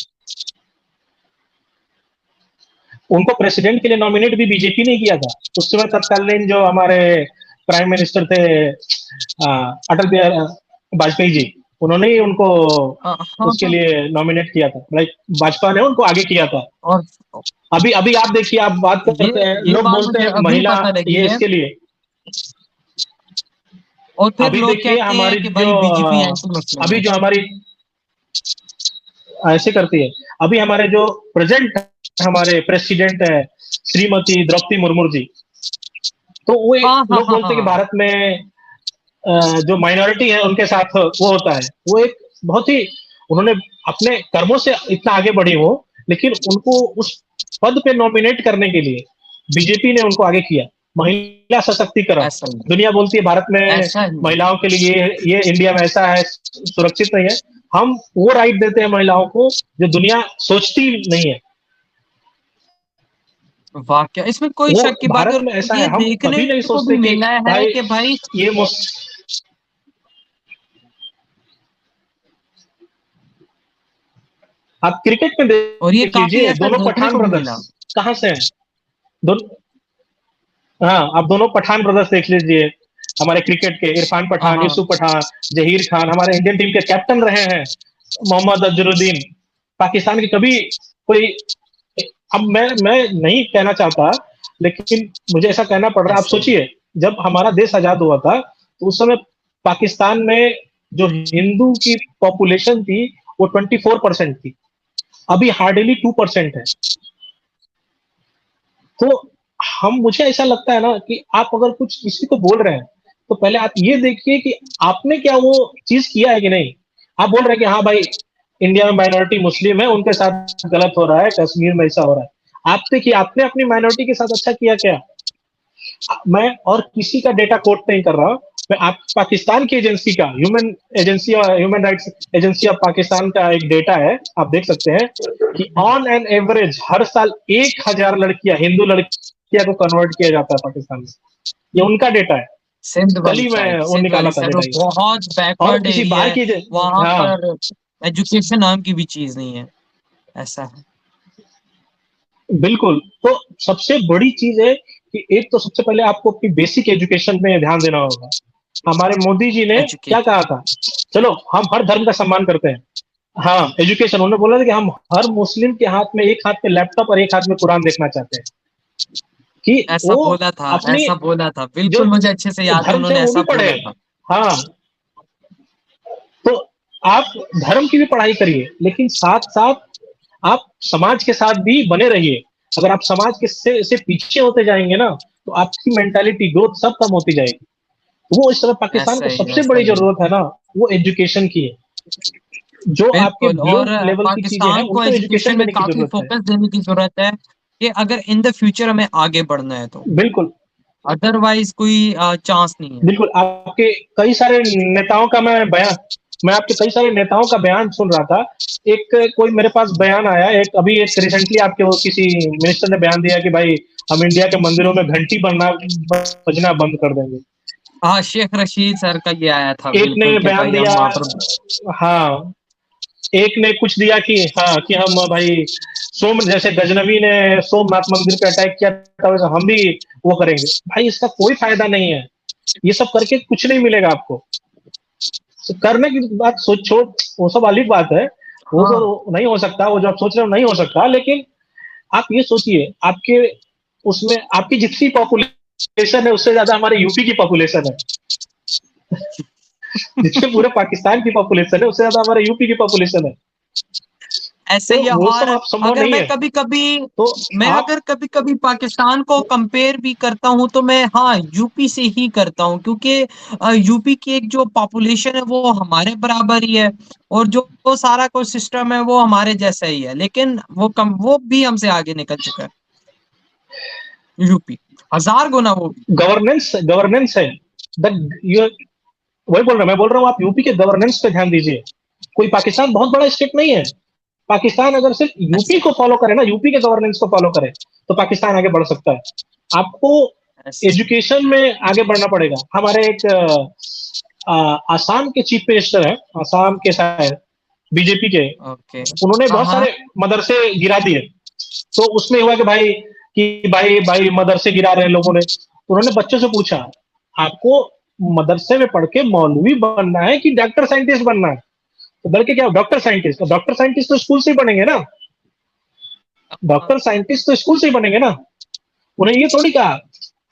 उनको प्रेसिडेंट के लिए नॉमिनेट भी बीजेपी ने किया था। उस समय तत्कालीन जो हमारे प्राइम मिनिस्टर थे अटल बिहारी वाजपेयी जी, उन्होंने ही उनको उसके लिए नॉमिनेट किया था, लाइक भाजपा ने उनको आगे किया था। और अभी अभी आप देखिए, आप बात करते हैं, लोग बोलते हैं महिला ये इसके लिए, और फिर अभी लोग देखिए कहते हमारी हैं कि भाई बीजेपी एंटी मुस्लिम अभी है। जो हमारी ऐसे करती है, अभी हमारे जो प्रेजेंट हमारे प्रेसिडेंट है श्रीमती द्रौपदी मुर्मू जी, तो वो लोग बोलते हैं कि भारत में जो माइनॉरिटी है उनके साथ वो होता है। वो एक बहुत ही, उन्होंने अपने कर्मों से इतना आगे बढ़ी हो, लेकिन उनको उस पद पे नॉमिनेट करने के लिए बीजेपी ने उनको आगे किया। महिला सशक्तिकरण, दुनिया बोलती है भारत में महिलाओं के लिए ये इंडिया में ऐसा है, सुरक्षित नहीं है। हम वो राइट देते हैं महिलाओं को जो दुनिया सोचती नहीं है। वाकया इसमें कोई शक की बात भारत में ऐसा है, हम कभी नहीं सोचते कि भाई ये आप क्रिकेट में देख लीजिए, दोनों पठान ब्रदर्स कहाँ से हैं? हाँ, आप दोनों पठान ब्रदर्स देख लीजिए, हमारे क्रिकेट के इरफान पठान, यूसुफ पठान, जहीर खान हमारे इंडियन टीम के कैप्टन रहे हैं, मोहम्मद अजहरुद्दीन। पाकिस्तान की कभी कोई, अब मैं नहीं कहना चाहता, लेकिन मुझे ऐसा कहना पड़ रहा है। आप सोचिए, जब हमारा देश आजाद हुआ था तो उस समय पाकिस्तान में जो हिंदू की पॉपुलेशन थी वो 24% थी, अभी हार्डली 2% है। तो मुझे ऐसा लगता है ना कि आप अगर कुछ किसी को बोल रहे हैं तो पहले आप ये देखिए कि आपने क्या वो चीज किया है कि नहीं। आप बोल रहे हैं कि हाँ भाई इंडिया में माइनॉरिटी मुस्लिम है, उनके साथ गलत हो रहा है, कश्मीर में ऐसा हो रहा है। आप देखिए आपने अपनी माइनॉरिटी के साथ अच्छा किया क्या? मैं और किसी का डेटा कोट नहीं कर रहा, मैं आप पाकिस्तान की एजेंसी का, human rights agency of Pakistan का एक डेटा है, आप देख सकते हैं कि ऑन एन एवरेज हर साल 1000 लड़कियां, हिंदू लड़कियां को कन्वर्ट किया जाता है पाकिस्तान में। ये उनका डेटा है, कल ही मैं वो निकाला था डेटा। बहुत बैकवर्ड एरिया है, वहां पर एजुकेशन नाम की भी चीज नहीं है, ऐसा है। बिल्कुल, तो सबसे बड़ी चीज है कि एक तो सबसे पहले आपको अपनी बेसिक एजुकेशन में ध्यान देना होगा। हमारे मोदी जी ने क्या कहा था, चलो हम हर धर्म का सम्मान करते हैं, हाँ एजुकेशन, उन्होंने बोला था कि हम हर मुस्लिम के हाथ में एक हाथ में लैपटॉप और एक हाथ में कुरान देखना चाहते हैं। कि ऐसा बोला था, बिल्कुल मुझे अच्छे से याद है, उन्होंने ऐसा बोला था। हाँ, तो आप धर्म की भी पढ़ाई करिए, लेकिन साथ साथ आप समाज के साथ भी बने रहिए। अगर आप समाज के से पीछे होते जाएंगे ना, तो आपकी मेंटालिटी ग्रोथ सब कम होती जाएगी। वो इस समय पाकिस्तान ऐसा को ही है, सबसे ऐसा बड़ी ही है। जरूरत है ना, वो एजुकेशन की है। जो आपके बिल्कुल। बिलो और लेवल की चीजें हैं पाकिस्तान को उनको एजुकेशन एजुकेशन में देने की काफ़ी जरूरत है। फ़ोकस देने की ज़रूरत है, कि अगर इन द फ्यूचर हमें आगे बढ़ना है तो। बिल्कुल। अदरवाइज़ कोई चांस नहीं है। बिल्कुल, आपके कई सारे नेताओं का मैं आपके कई सारे नेताओं का बयान सुन रहा था। एक कोई मेरे पास बयान आया, एक अभी एक रिसेंटली आपके वो किसी मिनिस्टर ने बयान दिया कि भाई हम इंडिया के मंदिरों में घंटी बजना बंद कर देंगे। हाँ, शेख रशीद सर का ये आया था एक ने बिल्कुल कि बयान भाई दिया, हम वहाँ पर। हाँ, एक ने कुछ दिया कि हाँ, कि हम भाई जैसे गजनवी ने सोमनाथ मंदिर पे अटैक किया था, वैसे हम भी वो करेंगे। भाई इसका कोई फायदा नहीं है, ये सब करके कुछ नहीं मिलेगा आपको। करने की बात सोचो, वो सब अलग बात है, वो हाँ, तो नहीं हो सकता, वो जो आप सोच रहे हो नहीं हो सकता, लेकिन आप ये सोचिए, आपके उसमें आपकी जितनी पॉपुलेशन है उससे ज्यादा हमारे यूपी की पॉपुलेशन है। जितने पूरे पाकिस्तान की पॉपुलेशन है उससे ज्यादा हमारे यूपी की पॉपुलेशन है। ऐसा तो ही है। वो और सब आप संभव अगर नहीं मैं है। कभी-कभी तो मैं आप अगर कभी-कभी पाकिस्तान को कंपेयर भी करता हूँ, तो मैं हाँ, यूपी से ही करता हूँ, क्योंकि यूपी की एक जो पॉपुलेशन है वो हमारे बराबर ही है, और जो वो सारा कुछ सिस्टम है वो हमारे जैसा ही है। लेकिन वो भी हमसे आगे निकल चुका है, यूपी, हज़ार गुना वो भी। गवर्नेंस गवर्नेंस है। ये वही बोल रहा हूं, मैं बोल रहा हूँ आप यूपी के गवर्नेंस पे ध्यान दीजिए। कोई पाकिस्तान बहुत बड़ा स्टेट नहीं है। पाकिस्तान अगर सिर्फ यूपी ऐसे को फॉलो करे ना, यूपी के गवर्नेंस को फॉलो करे, तो पाकिस्तान आगे बढ़ सकता है। आपको ऐसे एजुकेशन में आगे बढ़ना पड़ेगा। हमारे एक आसाम के चीफ मिनिस्टर हैं, आसाम के शायद बीजेपी के, ओके। उन्होंने हाँ, बहुत हाँ। सारे मदरसे गिरा दिए। तो उसमें हुआ कि भाई भाई मदरसे गिरा रहे हैं लोगों ने। उन्होंने बच्चों से पूछा, आपको मदरसे में पढ़ के मौलवी बनना है कि डॉक्टर साइंटिस्ट बनना है? तो लड़के क्या, डॉक्टर साइंटिस्ट? तो डॉक्टर साइंटिस्ट तो स्कूल से ही बनेंगे ना, हाँ, डॉक्टर साइंटिस्ट तो स्कूल से ही बनेंगे ना। उन्हें ये थोड़ी कहा,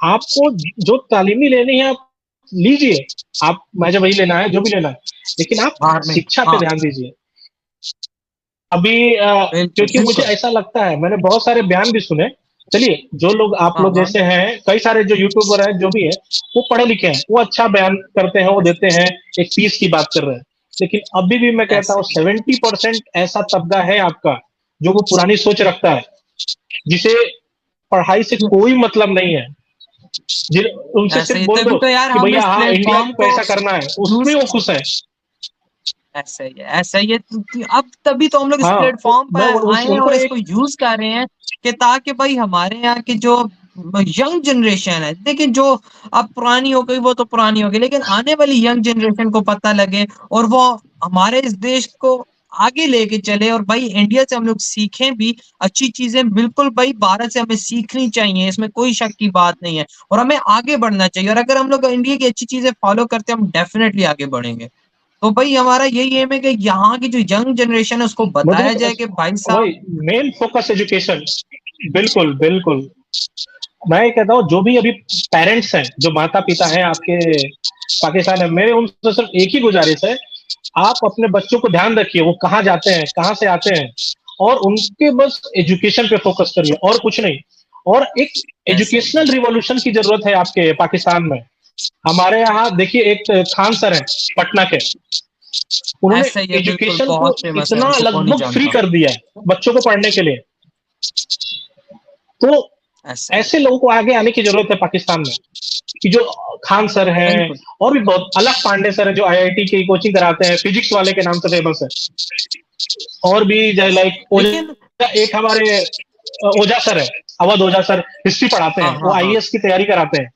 आपको जो तालीमी लेनी है आप लीजिए, आप मैं वही लेना है जो भी लेना है, लेकिन आप बाहर में। शिक्षा पे हाँ, ध्यान दीजिए। अभी बिल्कुल, क्योंकि मुझे बिल्कुल। ऐसा लगता है, मैंने बहुत सारे बयान भी सुने। चलिए, जो लोग आप हाँ, लोग हाँ। जैसे हैं, कई सारे जो यूट्यूबर हैं जो भी है, वो पढ़े लिखे हैं, वो अच्छा बयान करते हैं, वो देते हैं, एक पीस की बात कर रहे हैं। लेकिन अभी भी मैं कहता ऐसे हूँ ही। 70% ऐसा तबका है आपका जो वो पुरानी सोच रखता है, जिसे पढ़ाई से कोई मतलब नहीं है। उनसे ऐसे सिर्फ ही, बोल तभी दो तो यार कि हम भैया इस हाँ, इंडिया प्लेटफ़ॉर्म को को ऐसा करना है, उसमें यूज़ वो खुश है। ऐसा ही है, ऐसा ही है। अब तभी तो हम लोग इस हाँ, तो प्लेटफ़ॉर्म पे मैं आए हैं उनको और एक इसको यूज़ कर रहे हैं, कि ताकि भाई हमारे यहाँ की जो यंग जनरेशन है, देखिए जो अब पुरानी हो गई वो तो पुरानी हो गई, लेकिन आने वाली यंग जनरेशन को पता लगे, और वो हमारे इस देश को आगे लेके चले, और भाई इंडिया से हम लोग सीखें भी अच्छी चीज़ें। बिल्कुल भाई, भारत से हमें सीखनी चाहिए, इसमें कोई शक की बात नहीं है, और हमें आगे बढ़ना चाहिए, और अगर हम लोग इंडिया की अच्छी चीज़ें फ़ॉलो करते हैं, हम डेफ़िनेटली आगे बढ़ेंगे। तो भाई हमारा यही एम है कि यहाँ की जो यंग जनरेशन है उसको मुझे बताया जाए कि भाई साहब। वही मेन फोकस एजुकेशन। बिल्कुल बिल्कुल। मैं ये कहता हूँ, जो भी अभी पेरेंट्स हैं, जो माता पिता हैं आपके पाकिस्तान में, मेरे उनसे सिर्फ एक ही गुजारिश है, आप अपने बच्चों को ध्यान रखिए, वो कहाँ जाते हैं, कहाँ से आते हैं, और उनके बस एजुकेशन पे फोकस करिए, और कुछ नहीं। और एक ऐसा ही है, एजुकेशनल रिवॉल्यूशन की जरूरत है आपके पाकिस्तान में। हमारे यहाँ देखिए, एक खान सर हैं पटना के, उन्होंने ऐसा ही है, बिल्कुल एजुकेशन को बहुत फेमस है, इतना उनको कौन नहीं लगभग फ्री जानता। कर दिया है बच्चों को पढ़ने के लिए। तो ऐसा ही है, ऐसे लोगों को आगे आने की जरूरत है पाकिस्तान में, कि जो खान सर हैं, बिल्कुल। और भी बहुत अलग पांडे सर हैं जो आईआईटी की कोचिंग कराते हैं, फिजिक्स वाले के नाम से फेमस है। और भी लाइक लेकिन ओझा, एक हमारे ओझा सर है, अवध ओझा सर, हिस्ट्री पढ़ाते हाँ, हैं, वो हाँ, हाँ, आईएएस की तैयारी कराते हैं।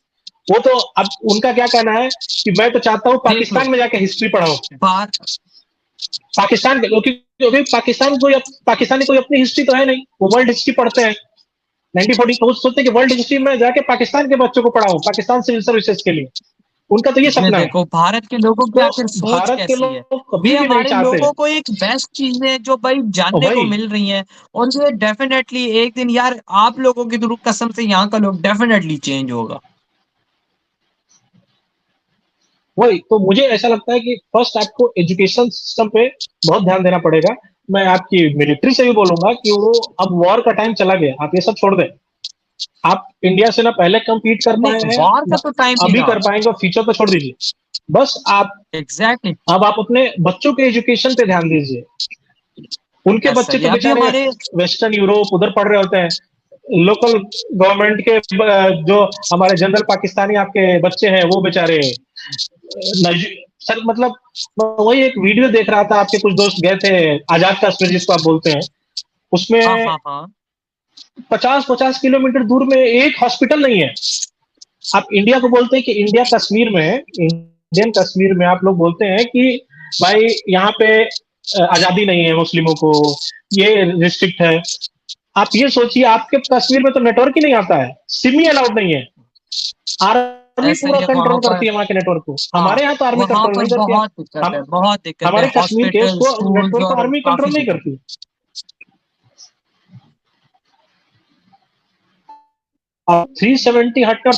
वो तो अब उनका क्या कहना है कि मैं तो चाहता हूँ देख लो पाकिस्तान में जाके हिस्ट्री पढ़ाओ। बात। पाकिस्तान क्योंकि क्योंकि पाकिस्तानी कोई अपनी हिस्ट्री तो है नहीं, वो वर्ल्ड हिस्ट्री पढ़ते हैं। 1940 तो सोचते हैं कि वर्ल्ड हिस्ट्री में जाके पाकिस्तान के बच्चों को पढ़ाओ, पाकिस्तान सिविल सर्विसेज के लिए। उनका तो ये ये सपना है। देखो भारत के लोगों की तो आखिर सोच भारत के कैसी है। लोग कभी ये भी नहीं हमारे चाहते। लोगों को एक बेस्ट चीज़ें जो भाई जानने को वही मिल रही हैं, और ये डेफ़िनेटली एक दिन यार आप लोगों की तो कसम से यहाँ का लोग डेफ़िनेटली चेंज होगा। वही तो मुझे ऐसा लगता है कि फर्स्ट आपको एजुकेशन सिस्टम पे बहुत ध्यान देना पड़ेगा। मैं आपकी मिलिट्री से भी बोलूंगा कि वो अब वॉर का टाइम चला गया, आप ये सब छोड़ दें। आप इंडिया से ना पहले compete कर पाए नहीं, हैं, वॉर का ना तो टाइम नहीं अभी रहा। कर पाएंगे, और फ्यूचर तो छोड़ दीजिए। बस आप एग्जैक्टली। अब आप अपने बच्चों के एजुकेशन पे ध्यान दीजिए। उनके ऐसा बच्चे ही तो है। अभी बेचारे हमारे वेस्टर्न यूरोप उधर पढ़ रहे होते हैं, लोकल गवर्नमेंट के जो हमारे जनरल पाकिस्तानी आपके बच्चे हैं वो बेचारे सर मतलब, मैं वही एक वीडियो देख रहा था, आपके कुछ दोस्त गए थे आजाद कश्मीर जिसको आप बोलते हैं, हाँ उसमें हाँ हाँ 50-50 किलोमीटर दूर में एक हॉस्पिटल नहीं है। आप इंडिया को बोलते हैं कि इंडिया कश्मीर में, इंडियन कश्मीर में आप लोग बोलते हैं कि भाई यहाँ पे आजादी नहीं है मुस्लिमों को, ये रिस्ट्रिक्ट है। आप ये सोचिए आपके कश्मीर में तो नेटवर्क ही नहीं आता है, सिम ही अलाउड नहीं है, आर्मी ऐसा ही पूरा है वहां कंट्रोल पर। करती है वहां के नेटवर्क को। हाँ, हमारे यहाँ तो आर्मी वहां कंट्रोल पर नहीं करती है। बहुत दिक्कत है, हम बहुत दिक्कत है। हमारे कश्मीर के हॉस्पिटल, उसको स्कूल्स नेटवर्क को और आर्मी काफी कंट्रोल नहीं चीजें। करती। 370 हटकर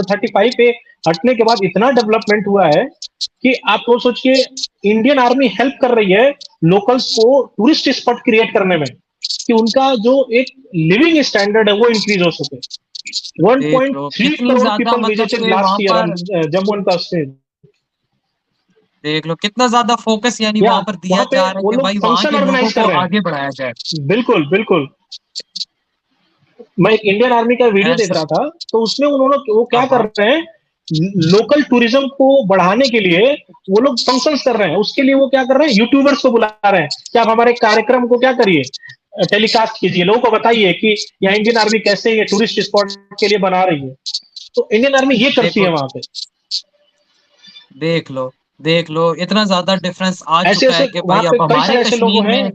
35 पे हटने के बाद इतना डेवलपमेंट हुआ है कि आप वो सोचिए, इंडियन आर्मी हेल्प कर रही है लोकल्स को टूरिस्ट स्पॉट क्रिएट करने में, कि उनका जो एक लिविंग स्टैंडर्ड है वो इंक्रीज हो सके। देख लो 1.3 कितनी करोड़ ज्यादा पीपल मतलब विजिटेड कि वहां लास्ट ईयर पर, जम्मू एंड कश्मीर। देख लो कितना ज्यादा फोकस यानी या वहां पर दिया वहां पे जा रहा है वो कि लोग भाई वहां फंक्शन के लोगों ऑर्गेनाइज को कर रहे आगे बढ़ाया जाए। हैं। बिल्कुल बिल्कुल। मैं एक इंडियन आर्मी का वीडियो देख ऐसा। रहा था, तो उसमें उन्होंने वो हाँ क्या कर हाँ। रहे हैं, लोकल टूरिज्म को बढ़ाने के लिए वो लोग फंक्शंस कर रहे हैं। उसके लिए वो क्या कर रहे हैं, यूट्यूबर्स को बुला रहे हैं कि आप हमारे कार्यक्रम को क्या करिए, टेलीकास्ट कीजिए, लोगों को बताइए कि यहाँ इंडियन आर्मी कैसे ये टूरिस्ट स्पॉट के लिए बना रही है। तो इंडियन आर्मी ये करती है देखो, वहां पे। देख लो, देख लो इतना ज्यादा डिफरेंस आ ऐसे चुका ऐसे है कि वहां भाई पे अब कई हमारे सारे ऐसे लोग कश्मीर हैं। में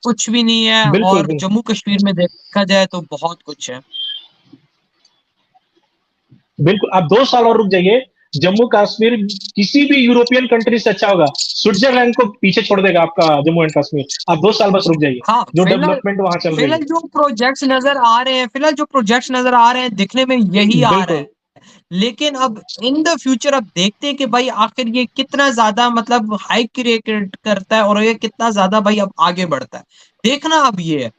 कुछ भी नहीं है, बिल्कुल और बिल्कुल जम्मू कश्मीर में देखा जाए तो बहुत कुछ है। बिल्कुल। आप 2 साल और रुक जाइए, जम्मू कश्मीर किसी भी यूरोपियन कंट्री से अच्छा होगा। स्विट्जरलैंड को पीछे छोड़ देगा आपका जम्मू एंड कश्मीर। आप 2 साल बस रुक जाइए, हाँ, जो फिलहाल, डेवलपमेंट वहां चल रही फिलहाल है। जो प्रोजेक्ट्स नजर आ रहे हैं, फिलहाल जो प्रोजेक्ट्स नजर आ रहे हैं दिखने में यही आ रहा बिल्कुल है। लेकिन अब इन द फ्यूचर अब देखते हैं कि भाई आखिर ये कितना ज्यादा मतलब हाइप क्रिएट करता है, और ये कितना ज्यादा भाई अब आगे बढ़ता है। देखना अब ये है,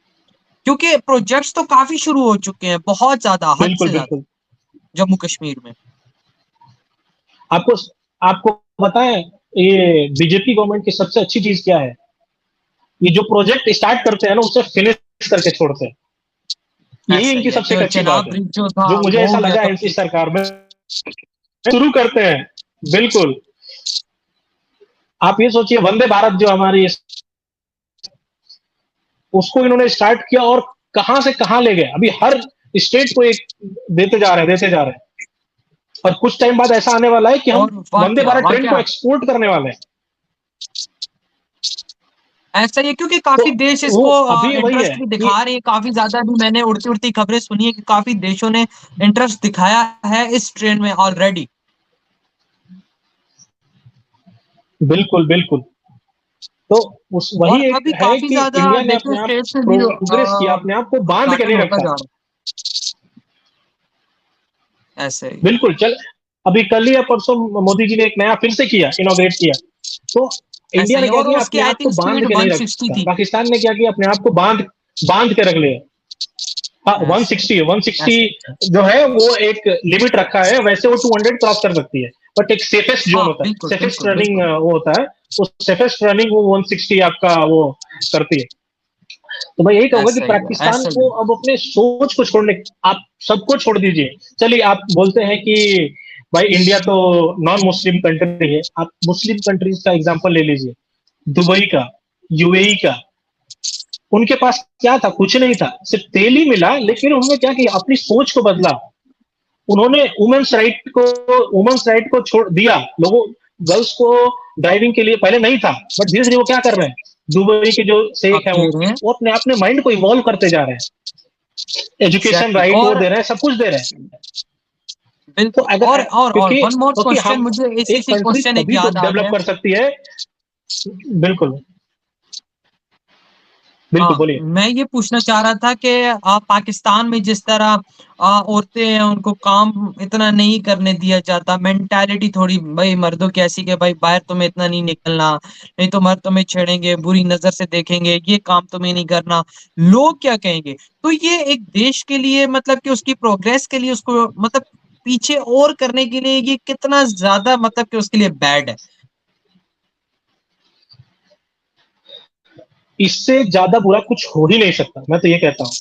क्योंकि प्रोजेक्ट्स तो काफी शुरू हो चुके हैं, बहुत ज्यादा, हद बिल्कुल से ज्यादा, बिल्कुल। जम्मू कश्मीर में। आपको आपको बताएं, ये बीजेपी गवर्नमेंट की सबसे अच्छी चीज क्या है, ये जो प्रोजेक्ट स्टार्ट करते हैं ना उसे फिनिश करके छोड़ते हैं। यही ऐसा इनकी ही है। सबसे एक जो अच्छी बात चेनाब है, ब्रिज जो था जो मुझे वो ऐसा हो गया लगा इनकी कंप्लीट। सरकार में। शुरू करते हैं, बिल्कुल। आप ये सोचिए, वंदे भारत जो हमारी, उसको इन्होंने स्टार्ट किया और कहां से कहां ले गए। अभी हर स्टेट को एक देते जा रहे हैं, देते जा रहे हैं। और कुछ टाइम बाद ऐसा आने वाला है कि हम और वंदे वाकया भारत ट्रेन को वाकया एक्सपोर्ट करने वाले हैं। ऐसा ही है, क्योंकि तो काफी देश वो इसको अभी वही है इंटरेस्ट भी कि दिखा रहे हैं काफी ज्यादा। भी मैंने उड़ती उड़ती खबरें सुनी है कि काफी देशों ने इंटरेस्ट दिखाया है इस ट्रेन में ऑलरेडी। बिल्कुल बिल्कुल। तो उस और वही एक अभी है काफी कि ज्यादा इंडिया ने देखो अपने आप स्टेट्स में भी प्रोग्रेस किया, अपने आप को बांध के उद्घाटन नहीं होता रखा। जा रहा है। ऐसे ही है। बिल्कुल। चल, अभी कल या परसों मोदी जी ने एक नया फिर से किया, इनोग्रेट किया। तो ऐसा इंडिया ही ने है। क्या और किया, उसकी अपने आई आप को थिंक बांध स्पीड के नहीं 160 रखा। थी। पाकिस्तान ने क्या किया, अपने आप को बांध बांध के रख लिया। हाँ, ऐसे ही 160 160 ऐसे ही। जो है वो एक लिमिट रखा है, वैसे वो 200 क्रॉस कर सकती है। बट एक सेफेस्ट जोन हाँ होता है, बिल्कुल सेफेस्ट बिल्कुल रनिंग बिल्कुल। वो होता है। तो सेफेस्ट रनिंग वो 160 आपका वो करती है। तो मैं यही कहूंगा कि ऐसा ही है, पाकिस्तान ऐसा ही को है। अब अपने सोच को छोड़ने, आप सबको छोड़ दीजिए। चलिए, आप बोलते हैं कि भाई इंडिया तो नॉन मुस्लिम कंट्री है, आप मुस्लिम कंट्रीज का एग्जांपल ले लीजिए, दुबई का, यूएई का। उनके पास क्या था, कुछ नहीं था, सिर्फ तेल ही मिला, लेकिन उन्होंने क्या किया, अपनी सोच को बदला। उन्होंने वुमेन्स राइट को छोड़ दिया। लोगों, गर्ल्स को ड्राइविंग के लिए पहले नहीं था, बट धीरे धीरे वो क्या कर रहे हैं, दुबई के जो शेख आप है दे रहे हैं। वो अपने अपने माइंड को इवॉल्व करते जा रहे हैं। Education exactly. राइट वो और दे रहे हैं, सब कुछ दे रहे हैं। तो बिल्कुल। अगर और क्योंकि वन मोर क्योंकि क्वेश्चन, हम, मुझे इसी एक से कंट्री क्वेश्चन एक तभी याद आ डेवलप गया। कर सकती है। बिल्कुल बिल्कुल हाँ, बोलिए। मैं ये पूछना चाह रहा था कि पाकिस्तान में जिस तरह औरतें हैं उनको काम इतना नहीं करने दिया जाता, मेंटालिटी थोड़ी भाई मर्दों की ऐसी कि भाई बाहर तुम्हें इतना नहीं निकलना, नहीं तो मर्द तुम्हें छेड़ेंगे, बुरी नज़र से देखेंगे, ये काम तुम्हें नहीं करना, लोग क्या कहेंगे? तो ये एक देश के लिए मतलब कि उसकी प्रोग्रेस के लिए उसको मतलब पीछे और करने के लिए ये कितना ज़्यादा मतलब कि उसके लिए बैड है? इससे ज्यादा बुरा कुछ हो ही नहीं सकता, मैं तो ये कहता हूँ।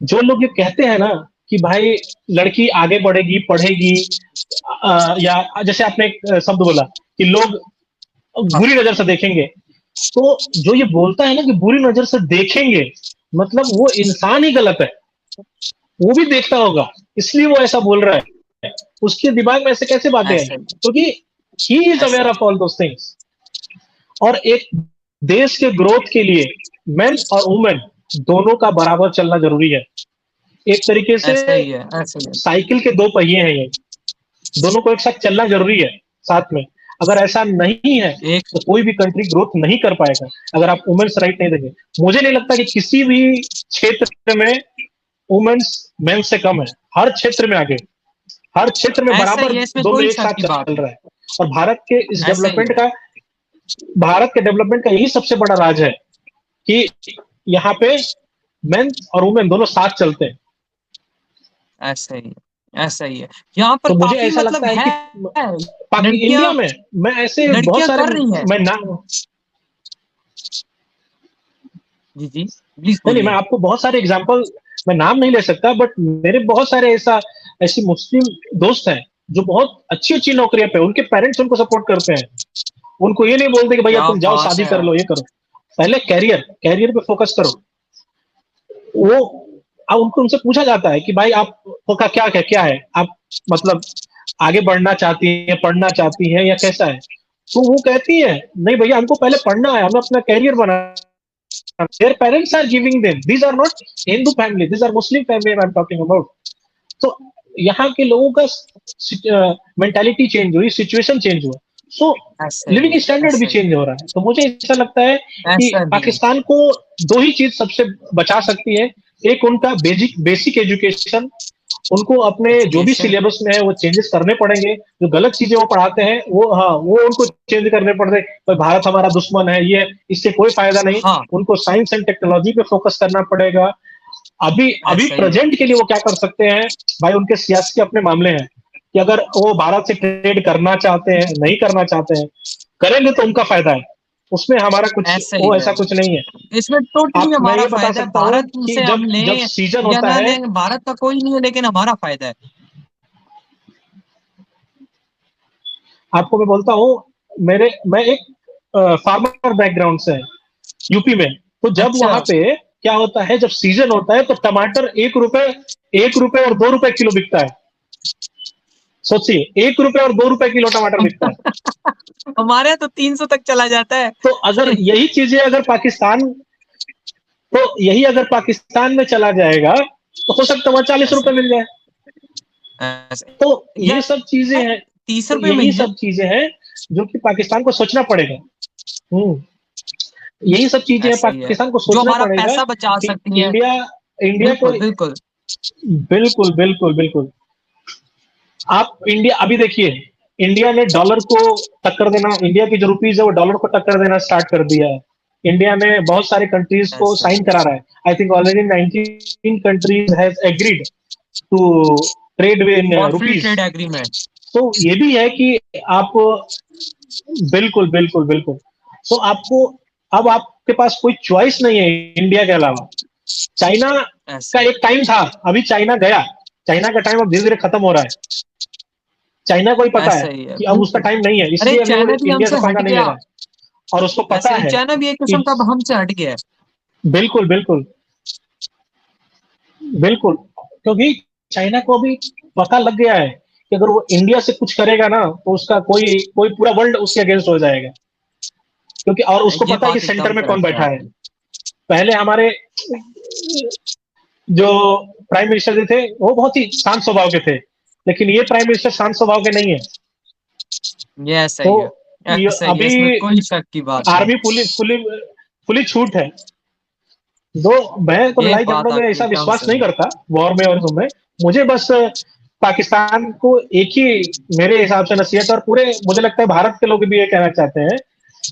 जो लोग ये कहते हैं ना कि भाई लड़की आगे बढ़ेगी, पढ़ेगी, या जैसे आपने एक शब्द बोला कि लोग हाँ, बुरी नजर से देखेंगे, तो जो ये बोलता है ना कि बुरी नजर से देखेंगे, मतलब वो इंसान ही गलत है। वो भी देखता होगा, इसलिए वो ऐसा बोल रहा है। उसके दिमाग में ऐसे कैसे बातें आई? ऐसा ही क्योंकि ही इज ऐसा aware he of all those things. और एक देश के ग्रोथ के लिए मेन और वुमेन दोनों का बराबर चलना जरूरी है। एक तरीके से ऐसा ही है, ऐसा ही है। साइकिल के दो पहिए हैं ये, दोनों को एक साथ चलना जरूरी है साथ में। अगर ऐसा नहीं है एक तो कोई भी कंट्री ग्रोथ नहीं कर पाएगा। अगर आप वुमेन्स राइट नहीं देंगे, मुझे नहीं लगता कि किसी भी क्षेत्र में वुमेन्स मेन से कम है। हर क्षेत्र में आगे, हर क्षेत्र में ऐसा बराबर ही है, इसमें दोनों कोई एक शक साथ की बात चल नहीं। रहा है। और ऐसा ही है, भारत के डेवलपमेंट का यही सबसे बड़ा राज है कि यहाँ पे मेन और वुमेन दोनों साथ चलते हैं। ऐसा ही है, ऐसा ही है। यहाँ पर तो मुझे काफ़ी ऐसा मतलब लगता है है, कि बाकी लड़कियाँ इंडिया में मैं ऐसे बहुत लड़कियाँ सारे, कर रही हैं। मैं ना जी, जी। प्लीज़ नहीं, मैं बोलिए। आपको बहुत सारे एग्जांपल, मैं नाम नहीं ले सकता, बट मेरे बहुत सारे ऐसी मुस्लिम दोस्त हैं जो बहुत अच्छी अच्छी नौकरियां पे, उनके पेरेंट्स उनको सपोर्ट करते हैं। उनको ये नहीं बोलते कि भैया क्या तुम जाओ बात शादी है कर यार! लो, ये करो। पहले कैरियर कैरियर पे फोकस करो। वो अब उनको, उनसे पूछा जाता है कि भाई आपका क्या है, आप मतलब आगे बढ़ना चाहती है, पढ़ना चाहती है, या कैसा है? तो वो कहती है नहीं भैया, हमको पहले पढ़ना है, हमें अपना कैरियर बनाना। their parents are giving them, these are not Hindu family, these are Muslim family I'm talking about. तो यहाँ के लोगों का मेंटालिटी चेंज हुई, सिचुएशन चेंज हुआ, सो ऐसा ही लिविंग है, स्टैंडर्ड भी ऐसा ही चेंज हो रहा है। तो मुझे ऐसा लगता है कि ऐसा ही है। पाकिस्तान को दो ही चीज सबसे बचा सकती है। एक उनका बेसिक एजुकेशन, उनको अपने जो भी एजुकेशन सिलेबस में है वो चेंजेस करने पड़ेंगे। जो गलत चीजें वो पढ़ाते हैं, वो हाँ वो उनको चेंज करने पड़ते। तो भारत हमारा दुश्मन है, ये इससे कोई फायदा नहीं। हाँ, उनको साइंस एंड टेक्नोलॉजी पे फोकस करना पड़ेगा। अभी अभी ऐसा ही है। प्रेजेंट के लिए वो क्या कर सकते हैं? भाई उनके सियासी अपने मामले हैं कि अगर वो भारत से ट्रेड करना चाहते हैं, नहीं करना चाहते हैं, करेंगे तो उनका फायदा है। उसमें हमारा कुछ, ऐसा ही वो है। ऐसा कुछ नहीं है। इसमें टोटली मैं हमारा ये बता फ़ायदा है, सकता हूँ भारत कि से हम जब लें सीजन या होता ना है, लें, भारत का कोई नहीं है लेकिन हमारा फ़ायदा है। आपको मैं बोलता हूँ, मैं एक फार्मर बैकग्राउंड से है, यूपी में। तो जब अच्छा, वहां पे क्या होता है, जब सीजन होता है तो टमाटर 1 रुपए, 1 रुपए और 2 रुपए किलो बिकता है। सोचिए, 1 रुपए और 2 रुपए किलो टमाटर बिकता है। हमारे यहाँ तो 300 तक चला जाता है। तो अगर यही चीजें अगर पाकिस्तान, तो यही अगर पाकिस्तान में चला जाएगा तो हो सकता है वहां 40 रुपए ऐसे मिल जाए। ऐसे तो ये यार सब चीजें हैं, 30 तो रुपए यही मिल जाए। सब चीजें हैं जो कि पाकिस्तान को सोचना पड़ेगा। हम्म यही सब चीजें हैं, ऐसा ही है, पाकिस्तान को जो सोचना हमारा पड़ेगा पैसा बचा कि सकती हैं। इंडिया इंडिया को, बिल्कुल, बिल्कुल। बिल्कुल बिल्कुल बिल्कुल। आप इंडिया अभी देखिए, इंडिया ने डॉलर को टक्कर देना, इंडिया की जो रुपीज है वो डॉलर को टक्कर देना स्टार्ट कर दिया है। इंडिया ने बहुत सारे कंट्रीज को ऐसा ही साइन करा रहा है। I think already 19 countries has agreed to trade in for free rupees. Trade agreement. तो ये भी है कि आप, बिल्कुल बिल्कुल बिल्कुल। तो आपको, अब आपके पास कोई चॉइस नहीं है इंडिया के अलावा। चाइना ऐसा का ही एक टाइम था, अभी चाइना गया। चाइना का टाइम अब धीरे धीरे खत्म हो रहा है। चाइना को ही पता है ऐसा ही है, कि अब उसका बिल्कुल। टाइम नहीं है, अरे इसलिए अभी वो चाइना भी इंडिया से हमसे पंगा हट नहीं ले गया। रहा है। और उसको पता ऐसे ही है चाइना भी एक कि, किस्म का अब हमसे हट गया है। बिल्कुल बिल्कुल बिल्कुल, क्योंकि चाइना को अभी पता लग गया है कि अगर वो इंडिया से कुछ करेगा ना तो उसका कोई कोई पूरा वर्ल्ड उसके अगेंस्ट हो जाएगा। क्योंकि और उसको ये पता है कि बात सेंटर एकदम में कौन करेक्ट है बैठा है। आपकी। पहले हमारे जो प्राइम मिनिस्टर जी थे वो बहुत ही शांत स्वभाव के थे, लेकिन ये प्राइम मिनिस्टर शांत स्वभाव के नहीं है। ये ऐसा तो ही है, ये ऐसा ही है, अभी इसमें कोई शक की बात नहीं। आर्मी पुलिस फुली फुली छूट है। दो मैं तो ये लड़ाई बात झगड़ों में आपकी ऐसा एकदम विश्वास नहीं सही है। करता, वॉर में और इसमें। मुझे बस पाकिस्तान को एक ही मेरे हिसाब से नसीहत, और पूरे मुझे लगता है भारत के लोग भी ये कहना चाहते हैं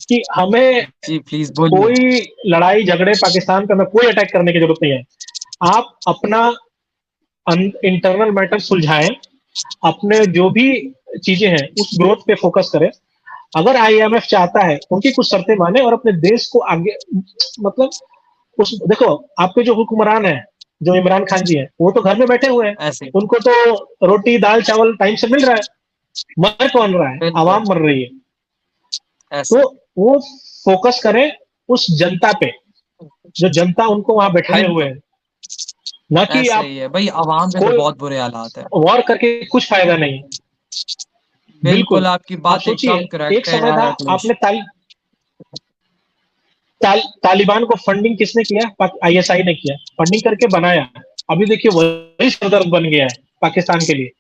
कि हमें जी, प्लीज़ बोलिए। कोई लड़ाई झगड़े पाकिस्तान पे हमें कोई अटैक करने की जरूरत नहीं है। आप अपना इंटरनल मैटर सुलझाएं, अपने जो भी चीजें हैं उस ग्रोथ पे फोकस करें। अगर आईएमएफ चाहता है उनकी कुछ शर्तें माने और अपने देश को आगे, मतलब उस देखो, आपके जो हुक्मरान है, जो इमरान खान जी हैं, वो तो घर में बैठे हुए हैं, ऐसे ही, उनको तो रोटी दाल चावल टाइम से मिल रहा है। मर कौन रहा है? बिल्कुल, आवाम मर रही है। ऐसे तो ही, वो फोकस करें उस जनता पे, जो जनता उनको वहां बैठाए हुए बिल्कुल, है, ना कि ऐसे आप ही है। भई अवाम पे तो कोई बहुत बुरे हालात हैं। वॉर करके कुछ फायदा नहीं। बिल्कुल, बिल्कुल। आपकी आप बात सोचिए, एकदम करेक्ट एक है समय यार था, अखिलेश। आपने तालिबान को फंडिंग किसने किया? आईएसआई ने किया, फंडिंग करके बनाया। अभी देखिए वही सरदर्द बन गया है पाकिस्तान के लिए।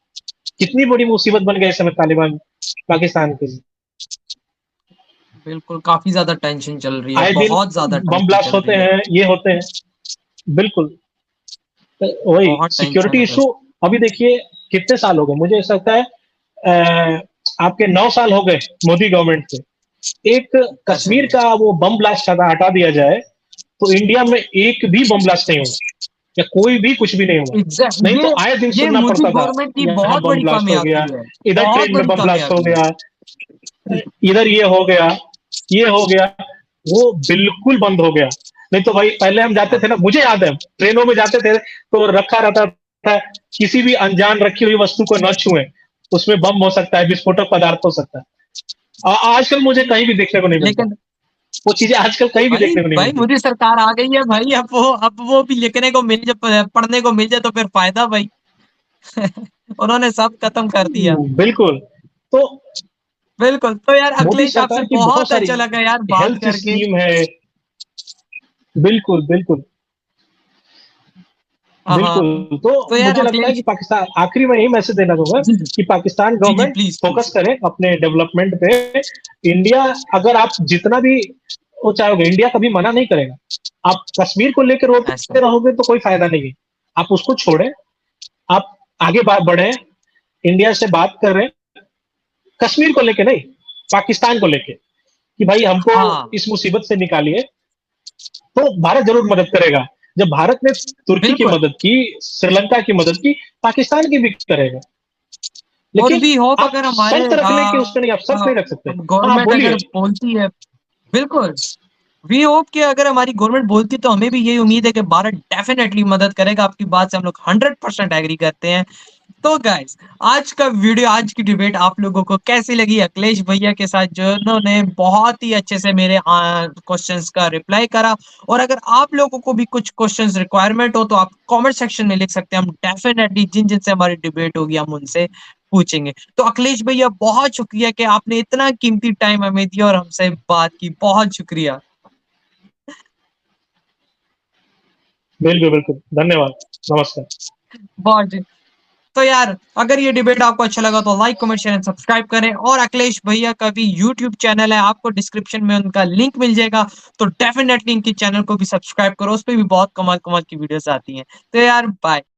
कितनी बड़ी मुसीबत बन गई इस समय तालिबान पाकिस्तान के लिए। बिल्कुल, काफ़ी ज़्यादा टेंशन चल रही है, आए दिन बहुत ज़्यादा बम टेंशन ब्लास्ट चल होते रही है। हैं, ये होते हैं। बिल्कुल। तो वही बहुत टेंशन सिक्योरिटी है इशू। बस। अभी देखिए कितने साल हो गए, मुझे ऐसा लगता है आपके 9 साल हो गए मोदी गवर्नमेंट से। एक ऐसे कश्मीर ही, का वो बम ब्लास्ट हटा दिया जाए तो इंडिया में एक भी बम ब्लास्ट नहीं होगा, या कोई भी कुछ भी नहीं होगा। नहीं तो आए दिन ये सुनना मोदी पड़ता था, गवर्नमेंट की यहाँ बहुत बम बड़ी ब्लास्ट हो गया, कामयाबी है, इधर बहुत ट्रेन में बड़ी बम ब्लास्ट हो कामयाबी है। गया, इधर ये हो गया, ये हो गया। वो बिल्कुल बंद हो गया। नहीं तो भाई पहले हम जाते थे ना, मुझे याद है ट्रेनों में जाते थे तो रखा रहता था, किसी भी अनजान रखी हुई वस्तु को न छुएं, उसमें बम हो सकता है, विस्फोटक पदार्थ हो सकता है। आजकल मुझे कहीं भी देखने को नहीं मिलता। लेकिन वो चीजें आजकल कहीं भी भाई देखने को नहीं भाई मिलती। मोदी सरकार आ गई है भाई, अब वो भी लिखने को मिल जाए, पढ़ने को मिल जाए तो फिर फायदा भाई। उन्होंने सब खत्म कर दिया। बिल्कुल। तो बिल्कुल, तो यार मोदी अखिलेश आपसे सरकार की बहुत बहुत सारी अच्छा लगा यार बात हेल्थ करके। स्कीम है। बिल्कुल बिल्कुल। हाँ, हाँ। बिल्कुल। तो तो यार मुझे लगता है कि अखिलेश पाकिस्तान, आखिरी में यही मैसेज देना चाहूंगा जी, जी। कि पाकिस्तान जी, जी, गवर्नमेंट प्लीज़, फोकस प्लीज़। करे अपने डेवलपमेंट पे। इंडिया, अगर आप जितना भी वो चाहोगे, इंडिया कभी मना नहीं करेगा। आप कश्मीर को लेकर ऐसा। रोते रहोगे तो कोई फायदा नहीं है। आप उसको छोड़ें, आप आगे बढ़े, इंडिया से बात करें, कश्मीर को लेके नहीं, पाकिस्तान को लेके, कि भाई हमको हाँ, इस मुसीबत से निकालिए। तो भारत जरूर मदद करेगा। जब भारत ने तुर्की की बिल्कुल। मदद की, श्रीलंका की मदद की, पाकिस्तान की भी करेगा। और लेकिन वी होप आप अगर हमारे शर्त रखने के उस पर नहीं, आप शर्त नहीं रख सकते। हाँ, आप गवर्नमेंट अगर बोलिए। बोलती है बिल्कुल, वी होप कि अगर हमारी गवर्नमेंट बोलती है तो हमें भी यही उम्मीद है कि भारत डेफिनिटली मदद करेगा। आपकी बात से हम लोग 100% एग्री करते हैं। तो गाइस आज का वीडियो, आज की डिबेट आप लोगों को कैसी लगी? अखिलेश भैया के साथ जिन्होंने बहुत ही अच्छे से मेरे क्वेश्चंस का रिप्लाई करा। और अगर आप लोगों को भी कुछ क्वेश्चंस रिक्वायरमेंट हो तो आप कमेंट सेक्शन में लिख सकते हैं। हम डेफिनेटली जिन जिनसे हमारी डिबेट होगी हम उनसे पूछेंगे। तो अखिलेश भैया बहुत शुक्रिया कि आपने इतना कीमती टाइम हमें दिया और हमसे बात की। बहुत शुक्रिया। बिल्कुल बिल्कुल, धन्यवाद। नमस्कार। बहुत जी। तो यार अगर ये डिबेट आपको अच्छा लगा तो like comment share and subscribe करें। और अखिलेश भैया का भी यूट्यूब चैनल है, आपको डिस्क्रिप्शन में उनका लिंक मिल जाएगा। तो डेफिनेटली इनके चैनल को भी सब्सक्राइब करो, उस पे भी बहुत कमाल कमाल की वीडियोस आती हैं। तो यार बाय।